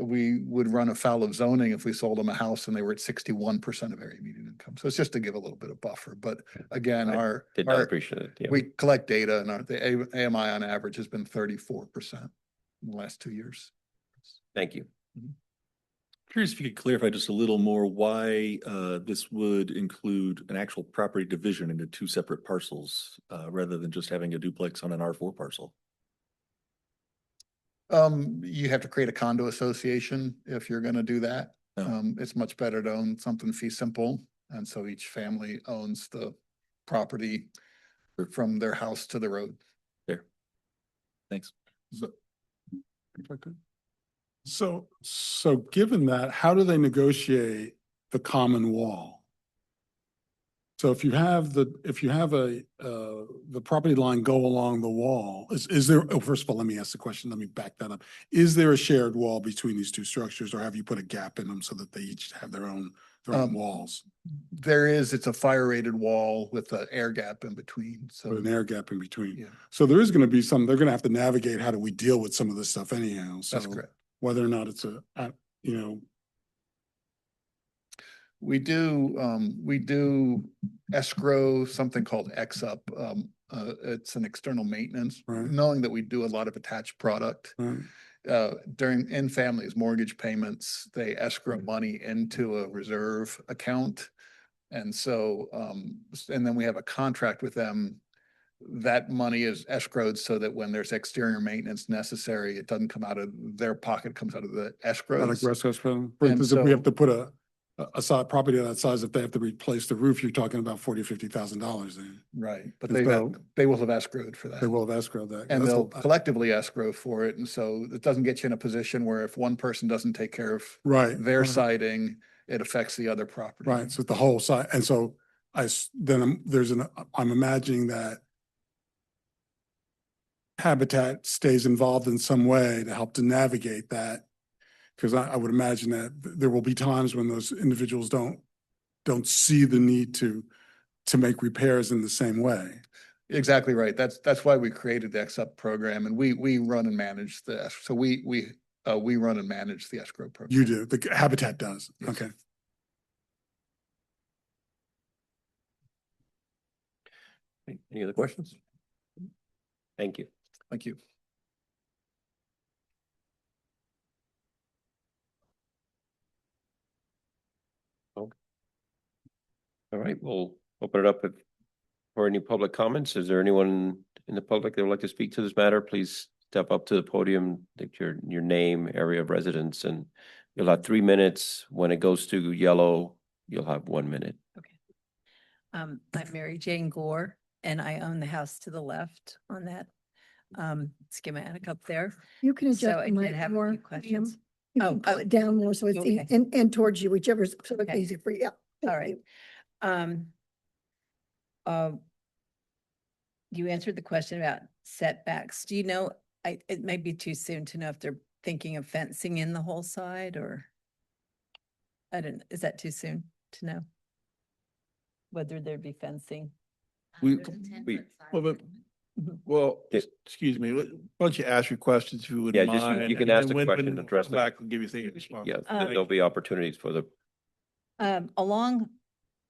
we would run afoul of zoning if we sold them a house and they were at 61% of area median income. So it's just to give a little bit of buffer. But again, I did not appreciate it. Yeah. we collect data and the AMI on average has been 34% in the last 2 years. Thank you. Curious if you could clarify just a little more why this would include an actual property division into two separate parcels rather than just having a duplex on an R4 parcel. You have to create a condo association if you're gonna do that. Oh. It's much better to own something fee simple, and so each family owns the property from their house to the road. There. Thanks. So, if I could. So given that, how do they negotiate the common wall? So if you have the property line go along the wall, is there, first of all, let me ask the question, let me back that up. Is there a shared wall between these two structures, or have you put a gap in them so that they each have their own walls? It's a fire rated wall with an air gap in between, so. With an air gap in between? Yeah. So there is gonna be they're gonna have to navigate, how do we deal with some of this stuff anyhow? That's So correct. whether or not it's We do escrow something called X-up. It's an external maintenance, Right. knowing that we do a lot of attached product. In families mortgage payments, they escrow money into a reserve account. And so, and then we have a contract with them. That money is escrowed so that when there's exterior maintenance necessary, it doesn't come out of their pocket, it comes out of the escrows. For instance, if we have to put a side property of that size, if they have to replace the roof, you're talking about $40,000-$50,000 then. Right, but And they will have escrowed for that. They will have escrowed that. And That's they'll what- collectively escrow for it. And so it doesn't get you in a position where if one person doesn't take care of Right. their right. siding, it affects the other property. Right, so the whole side, and so I'm imagining that Habitat stays involved in some way to help to navigate that. Because I would imagine that there will be times when those individuals don't see the need to make repairs in the same way. Exactly right. That's why we created the X-up program, and we run and manage so we run and manage the escrow program. You do, the Habitat does, Yes. okay. Any other questions? Thank you. Thank you. All right, we'll open it up for any public comments. Is there anyone in the public that would like to speak to this matter? Please step up to the podium, take your name, area of residence, and you'll have 3 minutes. When it goes to yellow, you'll have 1 minute. I'm Mary Jane Gore, and I own the house to the left on that schematic up there. You can adjust So I the did mic have a more. few questions. You Oh, can pull oh, it down more so it's, okay. and towards you, whichever's so it's Okay. easier for you. Yeah. All Thank right. you. You answered the question about setbacks. Do you know, it may be too soon to know if they're thinking of fencing in the whole side, or I don't, is that too soon to know? Whether there be fencing? We, Well, but, Mhm. well, Yeah. excuse me, why don't you ask your questions if you Yeah, wouldn't just, mind? you can and ask then the when- question, when address come it. back, we'll give you the response. Yeah, Thank there'll be opportunities for the, Along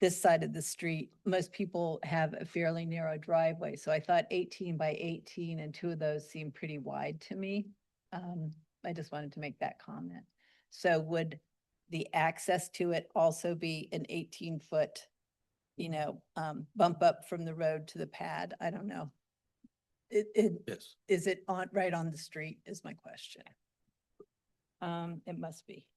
this side of the street, most people have a fairly narrow driveway, so I thought 18 by 18 and two of those seemed pretty wide to me. I just wanted to make that comment. So would the access to it also be an 18-foot, bump up from the road to the pad? I don't know. Yes. Is it on, right on the street is my question. It must be.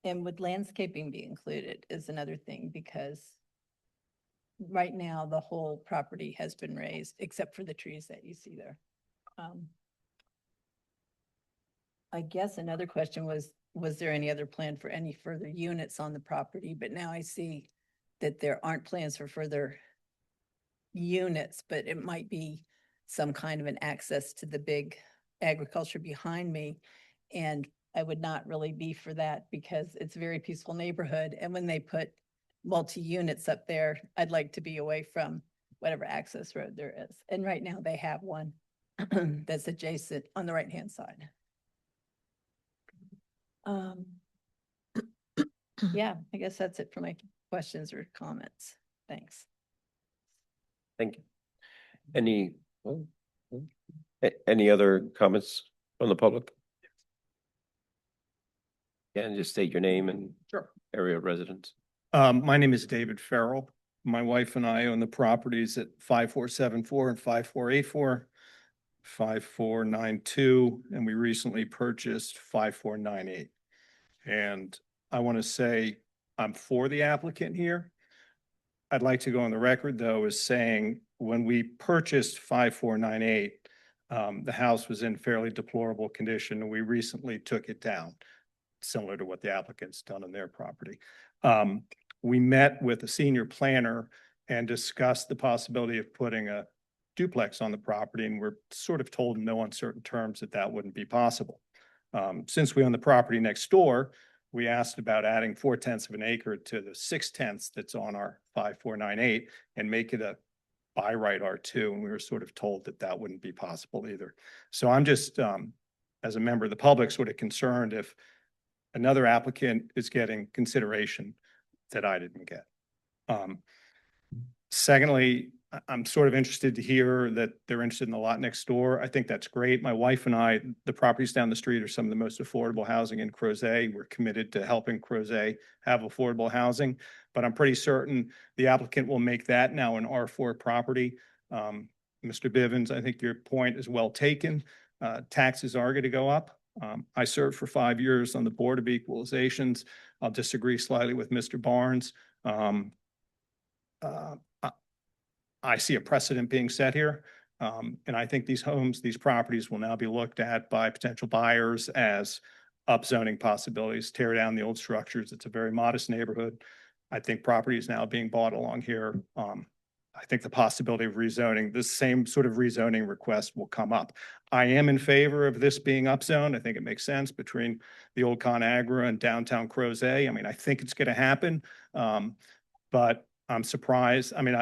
And would landscaping be included is another thing, because right now the whole property has been raised except for the trees that you see there. I guess another question was there any other plan for any further units on the property? But now I see that there aren't plans for further units, but it might be some kind of an access to the big agriculture behind me. And I would not really be for that because it's a very peaceful neighborhood. And when they put multi-units up there, I'd like to be away from whatever access road there is. And right now they have one that's adjacent on the right-hand side. Yeah, I guess that's it for my questions or comments. Thanks. thank you. Any other comments from the public? Yeah, and just state your name and area of residence. My name is David Farrell. My wife and I own the properties at 5474 and 5484, 5492, and we recently purchased 5498. And I want to say I'm for the applicant here. I'd like to go on the record, though, as saying when we purchased 5498, the house was in fairly deplorable condition, and we recently took it down, similar to what the applicant's done on their property. We met with a senior planner and discussed the possibility of putting a duplex on the property, and we're sort of told in no uncertain terms that that wouldn't be possible. Since we own the property next door, we asked about adding 4/10 of an acre to the 6/10 that's on our 5498 and make it a by right R2, and we were sort of told that that wouldn't be possible either. So I'm just, as a member of the public, sort of concerned if another applicant is getting consideration that I didn't get. Secondly, I'm sort of interested to hear that they're interested in the lot next door. I think that's great. My wife and I, the properties down the street are some of the most affordable housing in Crozet. We're committed to helping Crozet have affordable housing, but I'm pretty certain the applicant will make that now an R4 property. Mr. Bivens, I think your point is well taken. Taxes are going to go up. I served for 5 years on the Board of Equalizations. I'll disagree slightly with Mr. Barnes. I see a precedent being set here. And I think these homes, these properties will now be looked at by potential buyers as upzoning possibilities, tear down the old structures. It's a very modest neighborhood. I think property is now being bought along here. I think the possibility of rezoning, this same sort of rezoning request will come up. I am in favor of this being upzoned. I think it makes sense between the old ConAgra and downtown Crozet. I mean, I think it's going to happen. But I'm surprised. I mean,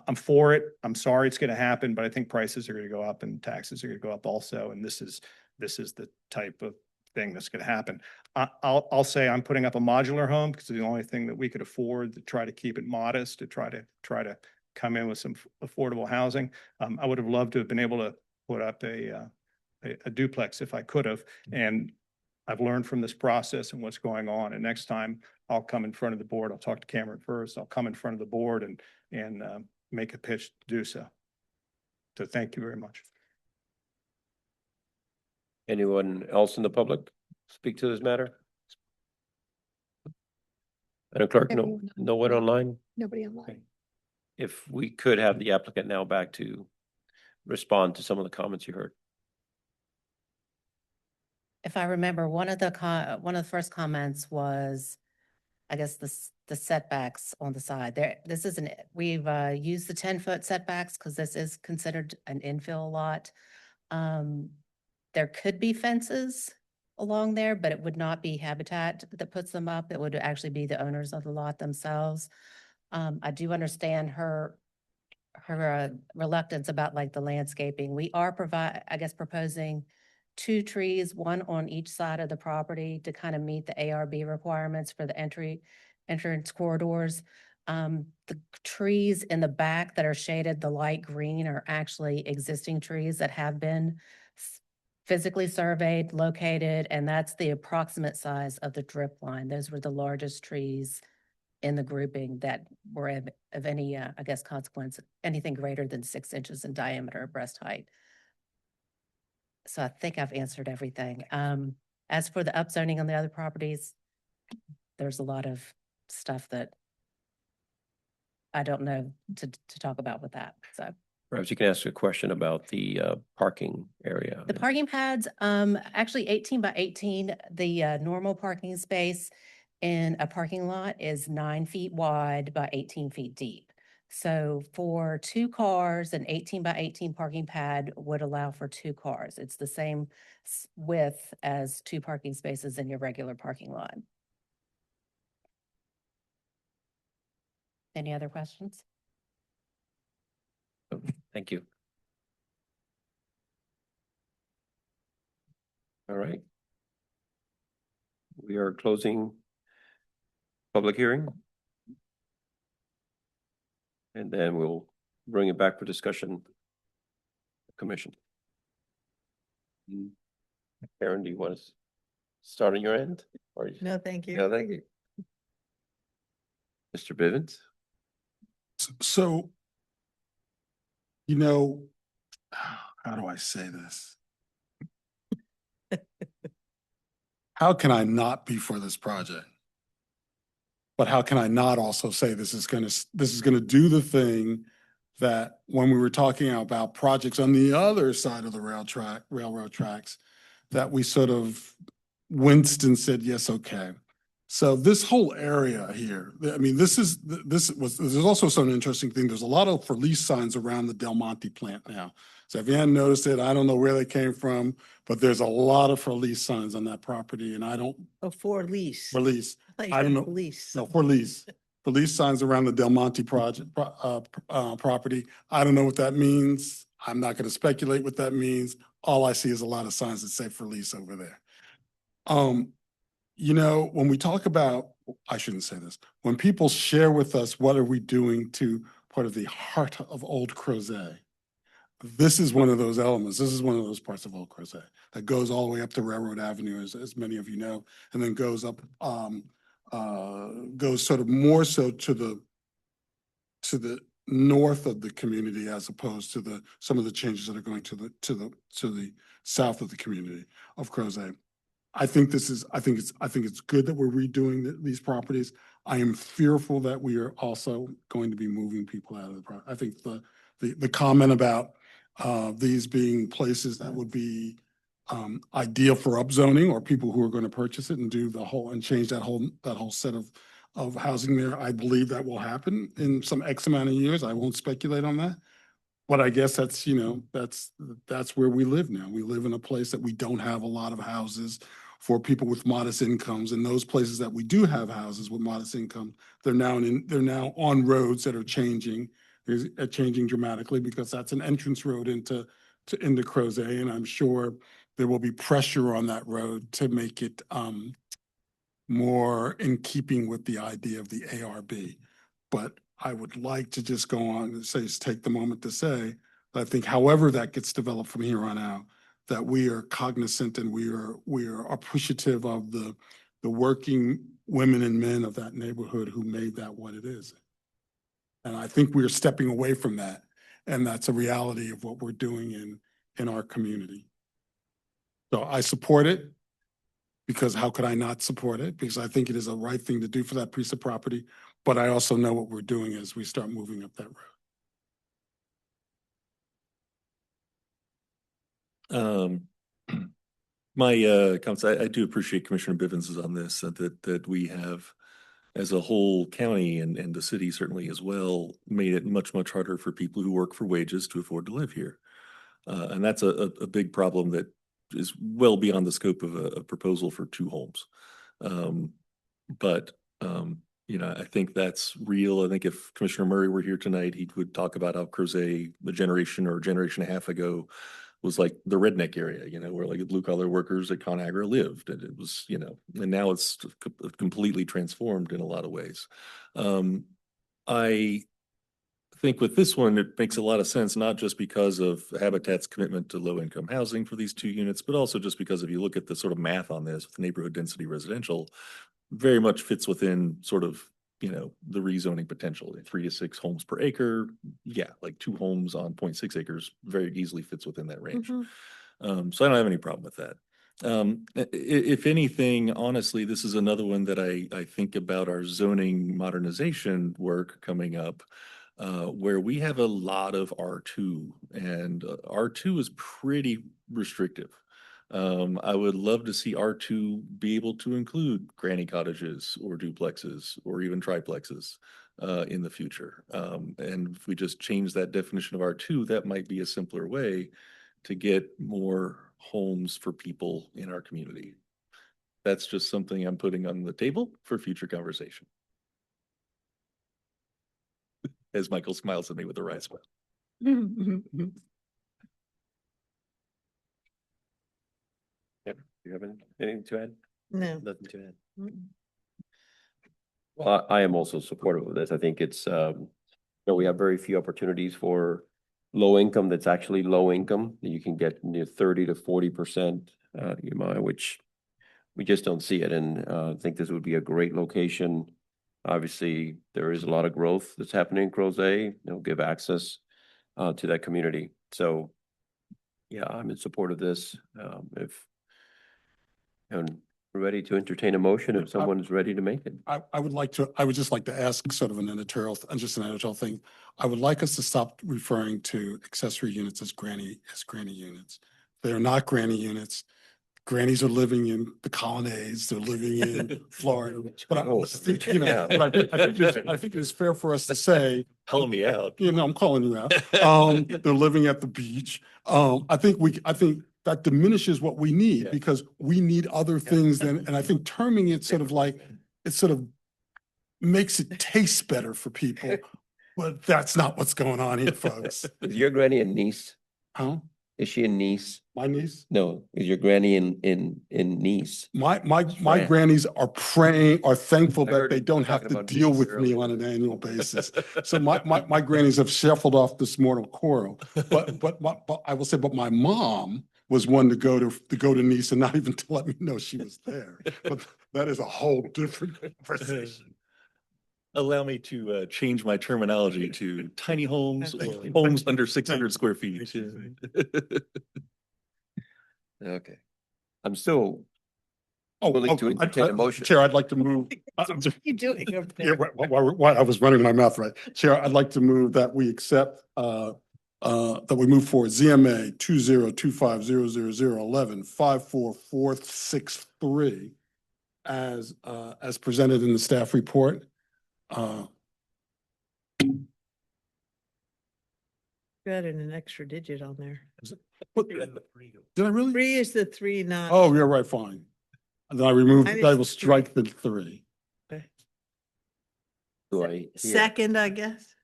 I'm for it. I'm sorry it's going to happen, but I think prices are going to go up and taxes are going to go up also. And this is the type of thing that's going to happen. I'll say I'm putting up a modular home because it's the only thing that we could afford to try to keep it modest, to try to come in with some affordable housing. I would have loved to have been able to put up a duplex if I could have. And I've learned from this process and what's going on. And next time I'll come in front of the board. I'll talk to Cameron first. I'll come in front of the board and make a pitch to do so. So thank you very much. Anyone else in the public speak to this matter? Madam Clerk, no, Everyone no one online? Nobody online. If we could have the applicant now back to respond to some of the comments you heard. If I remember, one of the first comments was, I guess, the setbacks on the side there. This isn't, we've used the 10-foot setbacks because this is considered an infill lot. There could be fences along there, but it would not be Habitat that puts them up. It would actually be the owners of the lot themselves. I do understand her reluctance about like the landscaping. We are proposing 2 trees, one on each side of the property to kind of meet the ARB requirements for the entrance corridors. The trees in the back that are shaded the light green are actually existing trees that have been physically surveyed, located, and that's the approximate size of the drip line. Those were the largest trees in the grouping that were of any, I guess, consequence, anything greater than 6 inches in diameter of breast height. So I think I've answered everything. As for the upzoning on the other properties, there's a lot of stuff that I don't know to talk about with that, so. Perhaps you can ask a question about the parking area. The parking pads, actually 18 by 18, the normal parking space in a parking lot is 9 feet wide by 18 feet deep. So for 2 cars, an 18 by 18 parking pad would allow for 2 cars. It's the same width as 2 parking spaces in your regular parking lot. Any other questions? Thank you. All right. We are closing public hearing. And then we'll bring it back for discussion. Commission. Karen, do you want to start on your end? Or No, thank you. no, thank you. Mr. Bivens? So, you know, how do I say this? How can I not be for this project? But how can I not also say this is gonna do the thing that when we were talking about projects on the other side of the railroad tracks, that we sort of winced and said, yes, okay. So this whole area here, I mean, there's also some interesting thing. There's a lot of for lease signs around the Del Monte plant now. So if you hadn't noticed it, I don't know where they came from, but there's a lot of for lease signs on that property and I don't, Oh, for lease. for lease. thought you I don't said know. Police. No, for lease. For lease signs around the Del Monte property. I don't know what that means. I'm not going to speculate what that means. All I see is a lot of signs that say for lease over there. You know, when we talk about, I shouldn't say this, when people share with us, what are we doing to part of the heart of Old Crozet? This is one of those elements. This is one of those parts of Old Crozet that goes all the way up to Railroad Avenue, as many of you know, and then goes up, goes sort of more so to the north of the community as opposed to some of the changes that are going to the south of the community of Crozet. I think it's good that we're redoing these properties. I am fearful that we are also going to be moving people out of the property. I think the comment about these being places that would be ideal for upzoning or people who are going to purchase it and do the whole and change that whole set of housing there. I believe that will happen in some X amount of years. I won't speculate on that. But I guess that's, you know, that's where we live now. We live in a place that we don't have a lot of houses for people with modest incomes. And those places that we do have houses with modest income, they're now on roads that are changing dramatically because that's an entrance road into Crozet. And I'm sure there will be pressure on that road to make it more in keeping with the idea of the ARB. But I would like to just go on and take the moment to say, that I think however that gets developed from here on out, that we are cognizant and we are appreciative of the the working women and men of that neighborhood who made that what it is. And I think we're stepping away from that. And that's a reality of what we're doing in our community. So I support it because how could I not support it? Because I think it is a right thing to do for that piece of property. But I also know what we're doing as we start moving up that road. My comments, I do appreciate Commissioner Bivens is on this, that we have, as a whole county and the city certainly as well, made it much, much harder for people who work for wages to afford to live here. And that's a big problem that is well beyond the scope of a proposal for 2 homes. But I think that's real. I think if Commissioner Murray were here tonight, he would talk about how Crozet, a generation or a generation and a half ago, was like the redneck area, where like the blue collar workers at ConAgra lived. And it was, and now it's completely transformed in a lot of ways. I think with this one, it makes a lot of sense, not just because of Habitat's commitment to low income housing for these 2 units, but also just because if you look at the sort of math on this, with neighborhood density residential, very much fits within sort of, the rezoning potential. 3 to 6 homes per acre. Yeah, like 2 homes on 0.6 acres very easily fits within that range. So I don't have any problem with that. If anything, honestly, this is another one that I think about our zoning modernization work coming up, where we have a lot of R2, and R2 is pretty restrictive. I would love to see R2 be able to include granny cottages or duplexes or even triplexes in the future. And if we just change that definition of R2, that might be a simpler way to get more homes for people in our community. That's just something I'm putting on the table for future conversation. As Michael smiles at me with a wry smile. Yep. Do you have anything to add? No. Nothing to add. Well, I am also supportive of this. I think it's, we have very few opportunities for low income that's actually low income. You can get near 30 to 40%, which we just don't see it. And I think this would be a great location. Obviously, there is a lot of growth that's happening in Crozet. Give access to that community. So, yeah, I'm in support of this. And we're ready to entertain a motion if someone's ready to make it. I would just like to ask sort of an editorial thing. I would like us to stop referring to accessory units as granny units. They are not granny units. Grannies are living in the colonnades, they're living in Florida. But I think, I think it's fair for us to say. Calling me out. I'm calling you out. They're living at the beach. I think that diminishes what we need because we need other things and I think terming it sort of makes it taste better for people. But that's not what's going on here, folks. Is your granny a niece? Huh? Is she a niece? My niece? No, is your granny in niece? My Friend. grannies are thankful I that heard they you don't have talking to about deal niece with me earlier. on an annual basis. So my grannies have shuffled off this mortal coil. But I will say, but my mom was one to go to Nice and not even to let me know she was there. But that is a whole different conversation. Allow me to change my terminology to tiny homes or homes under 600 square feet. Okay. I'm still willing to entertain a motion. Chair, I'd like to move. What are you doing over Yeah, there? while I was running my mouth right. Chair, I'd like to move that we accept, that we move forward ZMA 202500115446 as presented in the staff report. You added an extra digit on there. Did I really? 3 is the 3, not. Oh, you're right, fine. And then I will Minus strike the 3. Okay. Do I hear Second, I guess.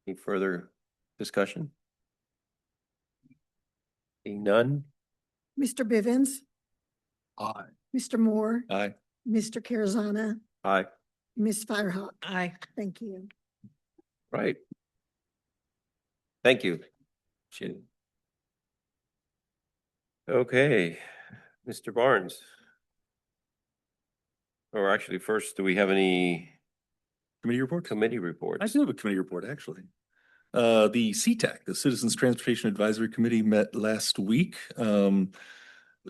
any further discussion? Seeing none? Mr. Bivens, Aye. Mr. Moore, Aye. Mr. Carazana, Aye. Ms. Firehawk. Aye. Thank you. Right. Thank you. Appreciate it. Okay, Mr. Barnes. Or actually, first, do we have any Committee reports? committee I reports? do have a committee report, actually. The CTAC, the Citizens Transportation Advisory Committee, met last week.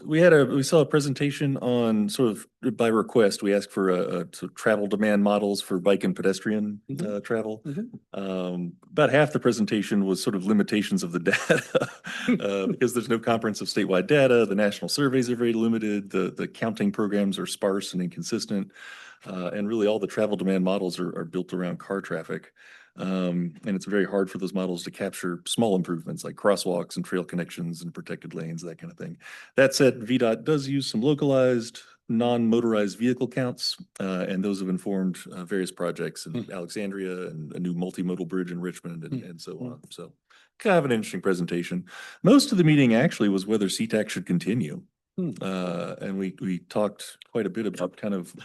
We saw a presentation on sort of by request, we asked for sort of travel demand models for bike and pedestrian travel. About half the presentation was sort of limitations of the data because there's no comprehensive statewide data. The national surveys are very limited. The counting programs are sparse and inconsistent. And really all the travel demand models are built around car traffic. And it's very hard for those models to capture small improvements like crosswalks and trail connections and protected lanes, that kind of thing. That said, VDOT does use some localized non-motorized vehicle counts, and those have informed various projects in Alexandria and a new multimodal bridge in Richmond and so on. So kind of an interesting presentation. Most of the meeting actually was whether CTAC should continue. And we talked quite a bit about kind of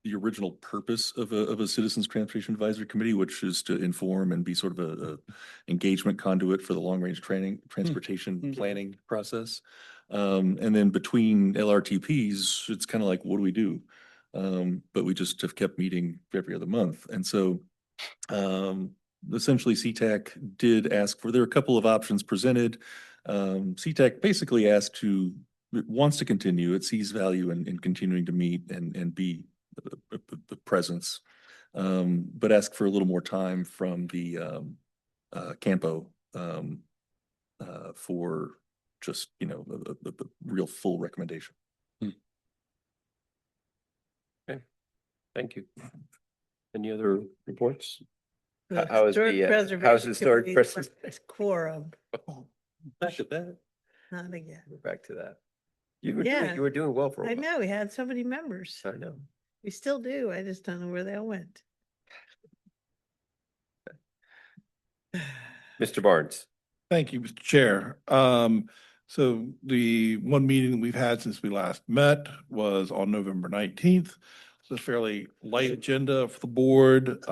the original purpose of a Citizens Transportation Advisory Committee, which is to inform and be sort of a engagement conduit for the long-range transportation planning process. And then between LRTPs, it's kind of like, what do we do? But we just have kept meeting every other month. And so essentially CTAC did ask for, there are a couple of options presented. CTAC basically wants to continue. It sees value in continuing to meet and be the presence, but ask for a little more time from the Campo for just, the real full recommendation. Okay, thank you. Any other reports? The How is Historic the, Preservation how's the historic Committee person? was Quorum, Back at that. not again. We're back to that. Yeah. You were doing well for a I while. know, we had so many members. I know. We still do. I just don't know where they all went. Mr. Barnes. Thank you, Mr. Chair. So the one meeting that we've had since we last met was on November 19th. It's a fairly light agenda for the board.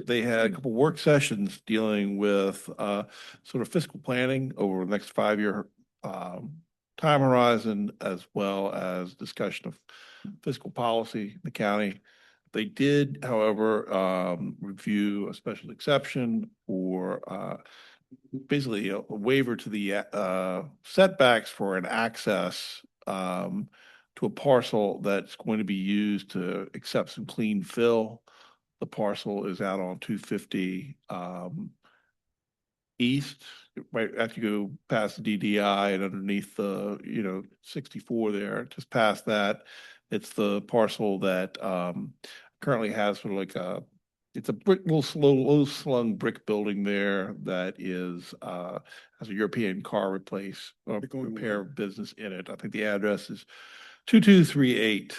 They had a couple work sessions dealing with sort of fiscal planning over the next 5-year time horizon, as well as discussion of fiscal policy in the county. They did, however, review a special exception for basically a waiver to the setbacks for an access to a parcel that's going to be used to accept some clean fill. The parcel is out on 250 east, right after you go past the DDI and underneath the 64 there, just past that. It's the parcel that currently has sort of like it's a low slung brick building there that is has a European car repair business in it. I think the address is 2238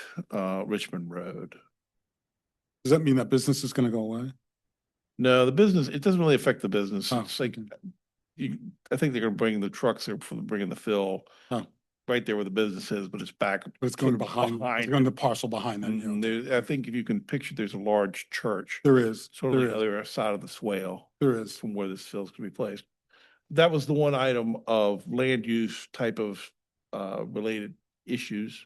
Richmond Road. Does that mean that business is gonna go away? No, the business, it doesn't really affect the business. Oh, It's like I think they're gonna bring the trucks there for bringing the fill right there where the business is, but it's back. But it's going sort of behind, it's going to parcel behind that. Mhm. I think if you can picture, there's a large church. There is, Sort of there the is, other side of the swale there is. from where this fill's gonna be placed. That was the one item of land use type of related issues.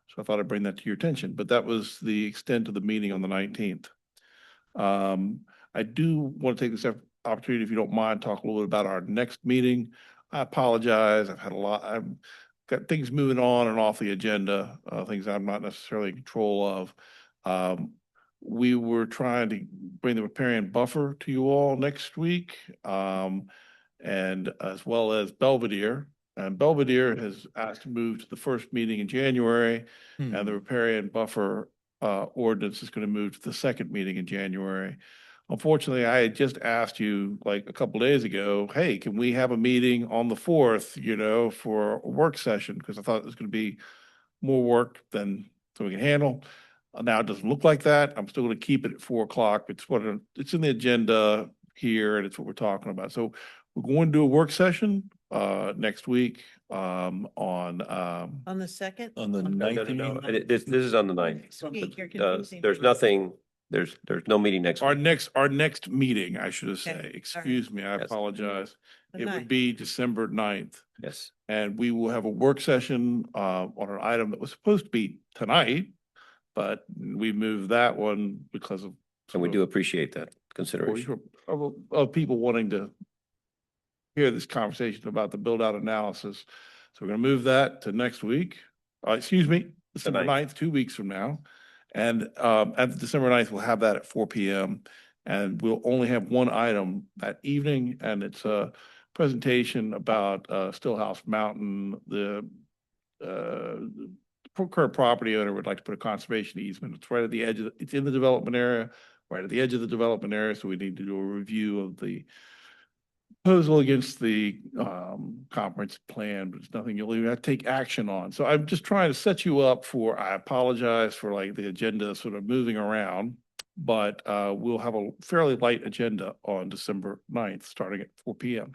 So I thought I'd bring that to your attention, but that was the extent of the meeting on the 19th. I do want to take this opportunity, if you don't mind, talk a little bit about our next meeting. I apologize. I've got things moving on and off the agenda, things I'm not necessarily in control of. We were trying to bring the riparian buffer to you all next week, and as well as Belvedere. And Belvedere has asked to move to the first meeting in January, and the riparian buffer ordinance is going to move to the second meeting in January. Unfortunately, I had just asked you like a couple days ago, hey, can we have a meeting on the 4th, for a work session? Because I thought it was going to be more work than we can handle. Now it doesn't look like that. I'm still going to keep it at 4 o'clock. It's in the agenda here, and it's what we're talking about. So we're going to do a work session next week on On the second? On the No, ninth, you no, mean? this is on the 9th. Next week, you're But, confusing there's me. nothing, there's no meeting next our week. next meeting, I should have Okay, all said. right. Excuse me, I Yes. apologize. The It would 9th. be December 9th. Yes. And we will have a work session on an item that was supposed to be tonight, but we moved that one because of. And we sort do of- appreciate that consideration. of people wanting to hear this conversation about the build out analysis. So we're gonna move that to next week, excuse me, December 9th. 9th, 2 weeks from now. And at December 9th, we'll have that at 4 p.m. And we'll only have one item that evening, and it's a presentation about Stillhouse Mountain. The current property owner would like to put a conservation easement. It's right at the edge of, it's in the development area, right at the edge of the development area, so we need to do a review of the proposal against the comprehensive plan, but it's nothing you'll even have to take action on. So I'm just trying to set you up for, I apologize for like the agenda sort of moving around, but we'll have a fairly light agenda on December 9th, starting at 4 p.m.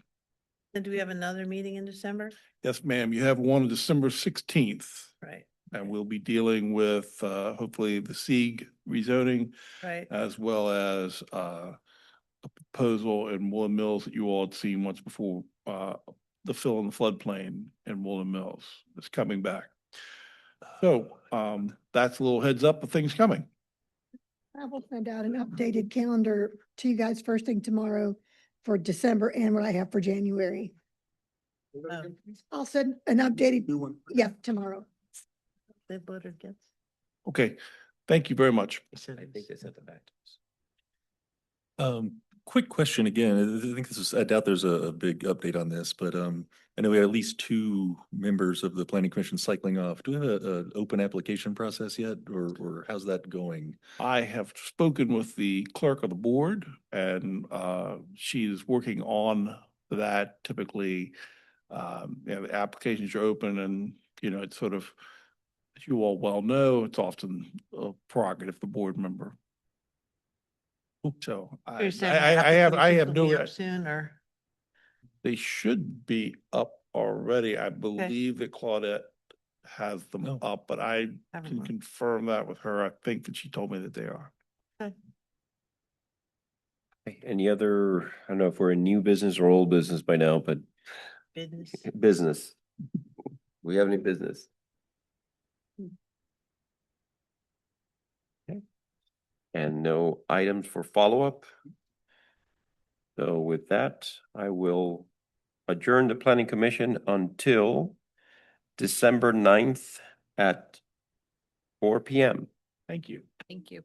And do we have another meeting in December? Yes, ma'am, you have one on December 16th. Right, And we'll be dealing with hopefully the Sieg rezoning right. as well as a proposal in Woolen Mills that you all had seen once before, the fill in the floodplain in Woolen Mills is coming back. So that's a little heads up of things coming. I will send out an updated calendar to you guys first thing tomorrow for December and what I have for January. I'll send an updated, yeah, tomorrow. The voter gets. Okay, thank you very much. I think they sent it back to us. Quick question again. I think this is, I doubt there's a big update on this, but I know we have at least 2 members of the planning commission cycling off. Do we have an open application process yet, or how's that going? I have spoken with the clerk of the board and she's working on that. Typically, the applications are open and, it's sort of, as you all well know, it's often a prerogative of the board member. So You're saying I have applications will be no, up soon, or? they should be up already. I believe that Claudette has them Oh. up, but I Never can mind. confirm that with her. I think that she told me that they are. Any other, I don't know if we're in new business or old business by now, but Business. business. We have any business? Okay. And no items for follow-up. So with that, I will adjourn the planning commission until December 9th at 4 p.m. Thank you. Thank you.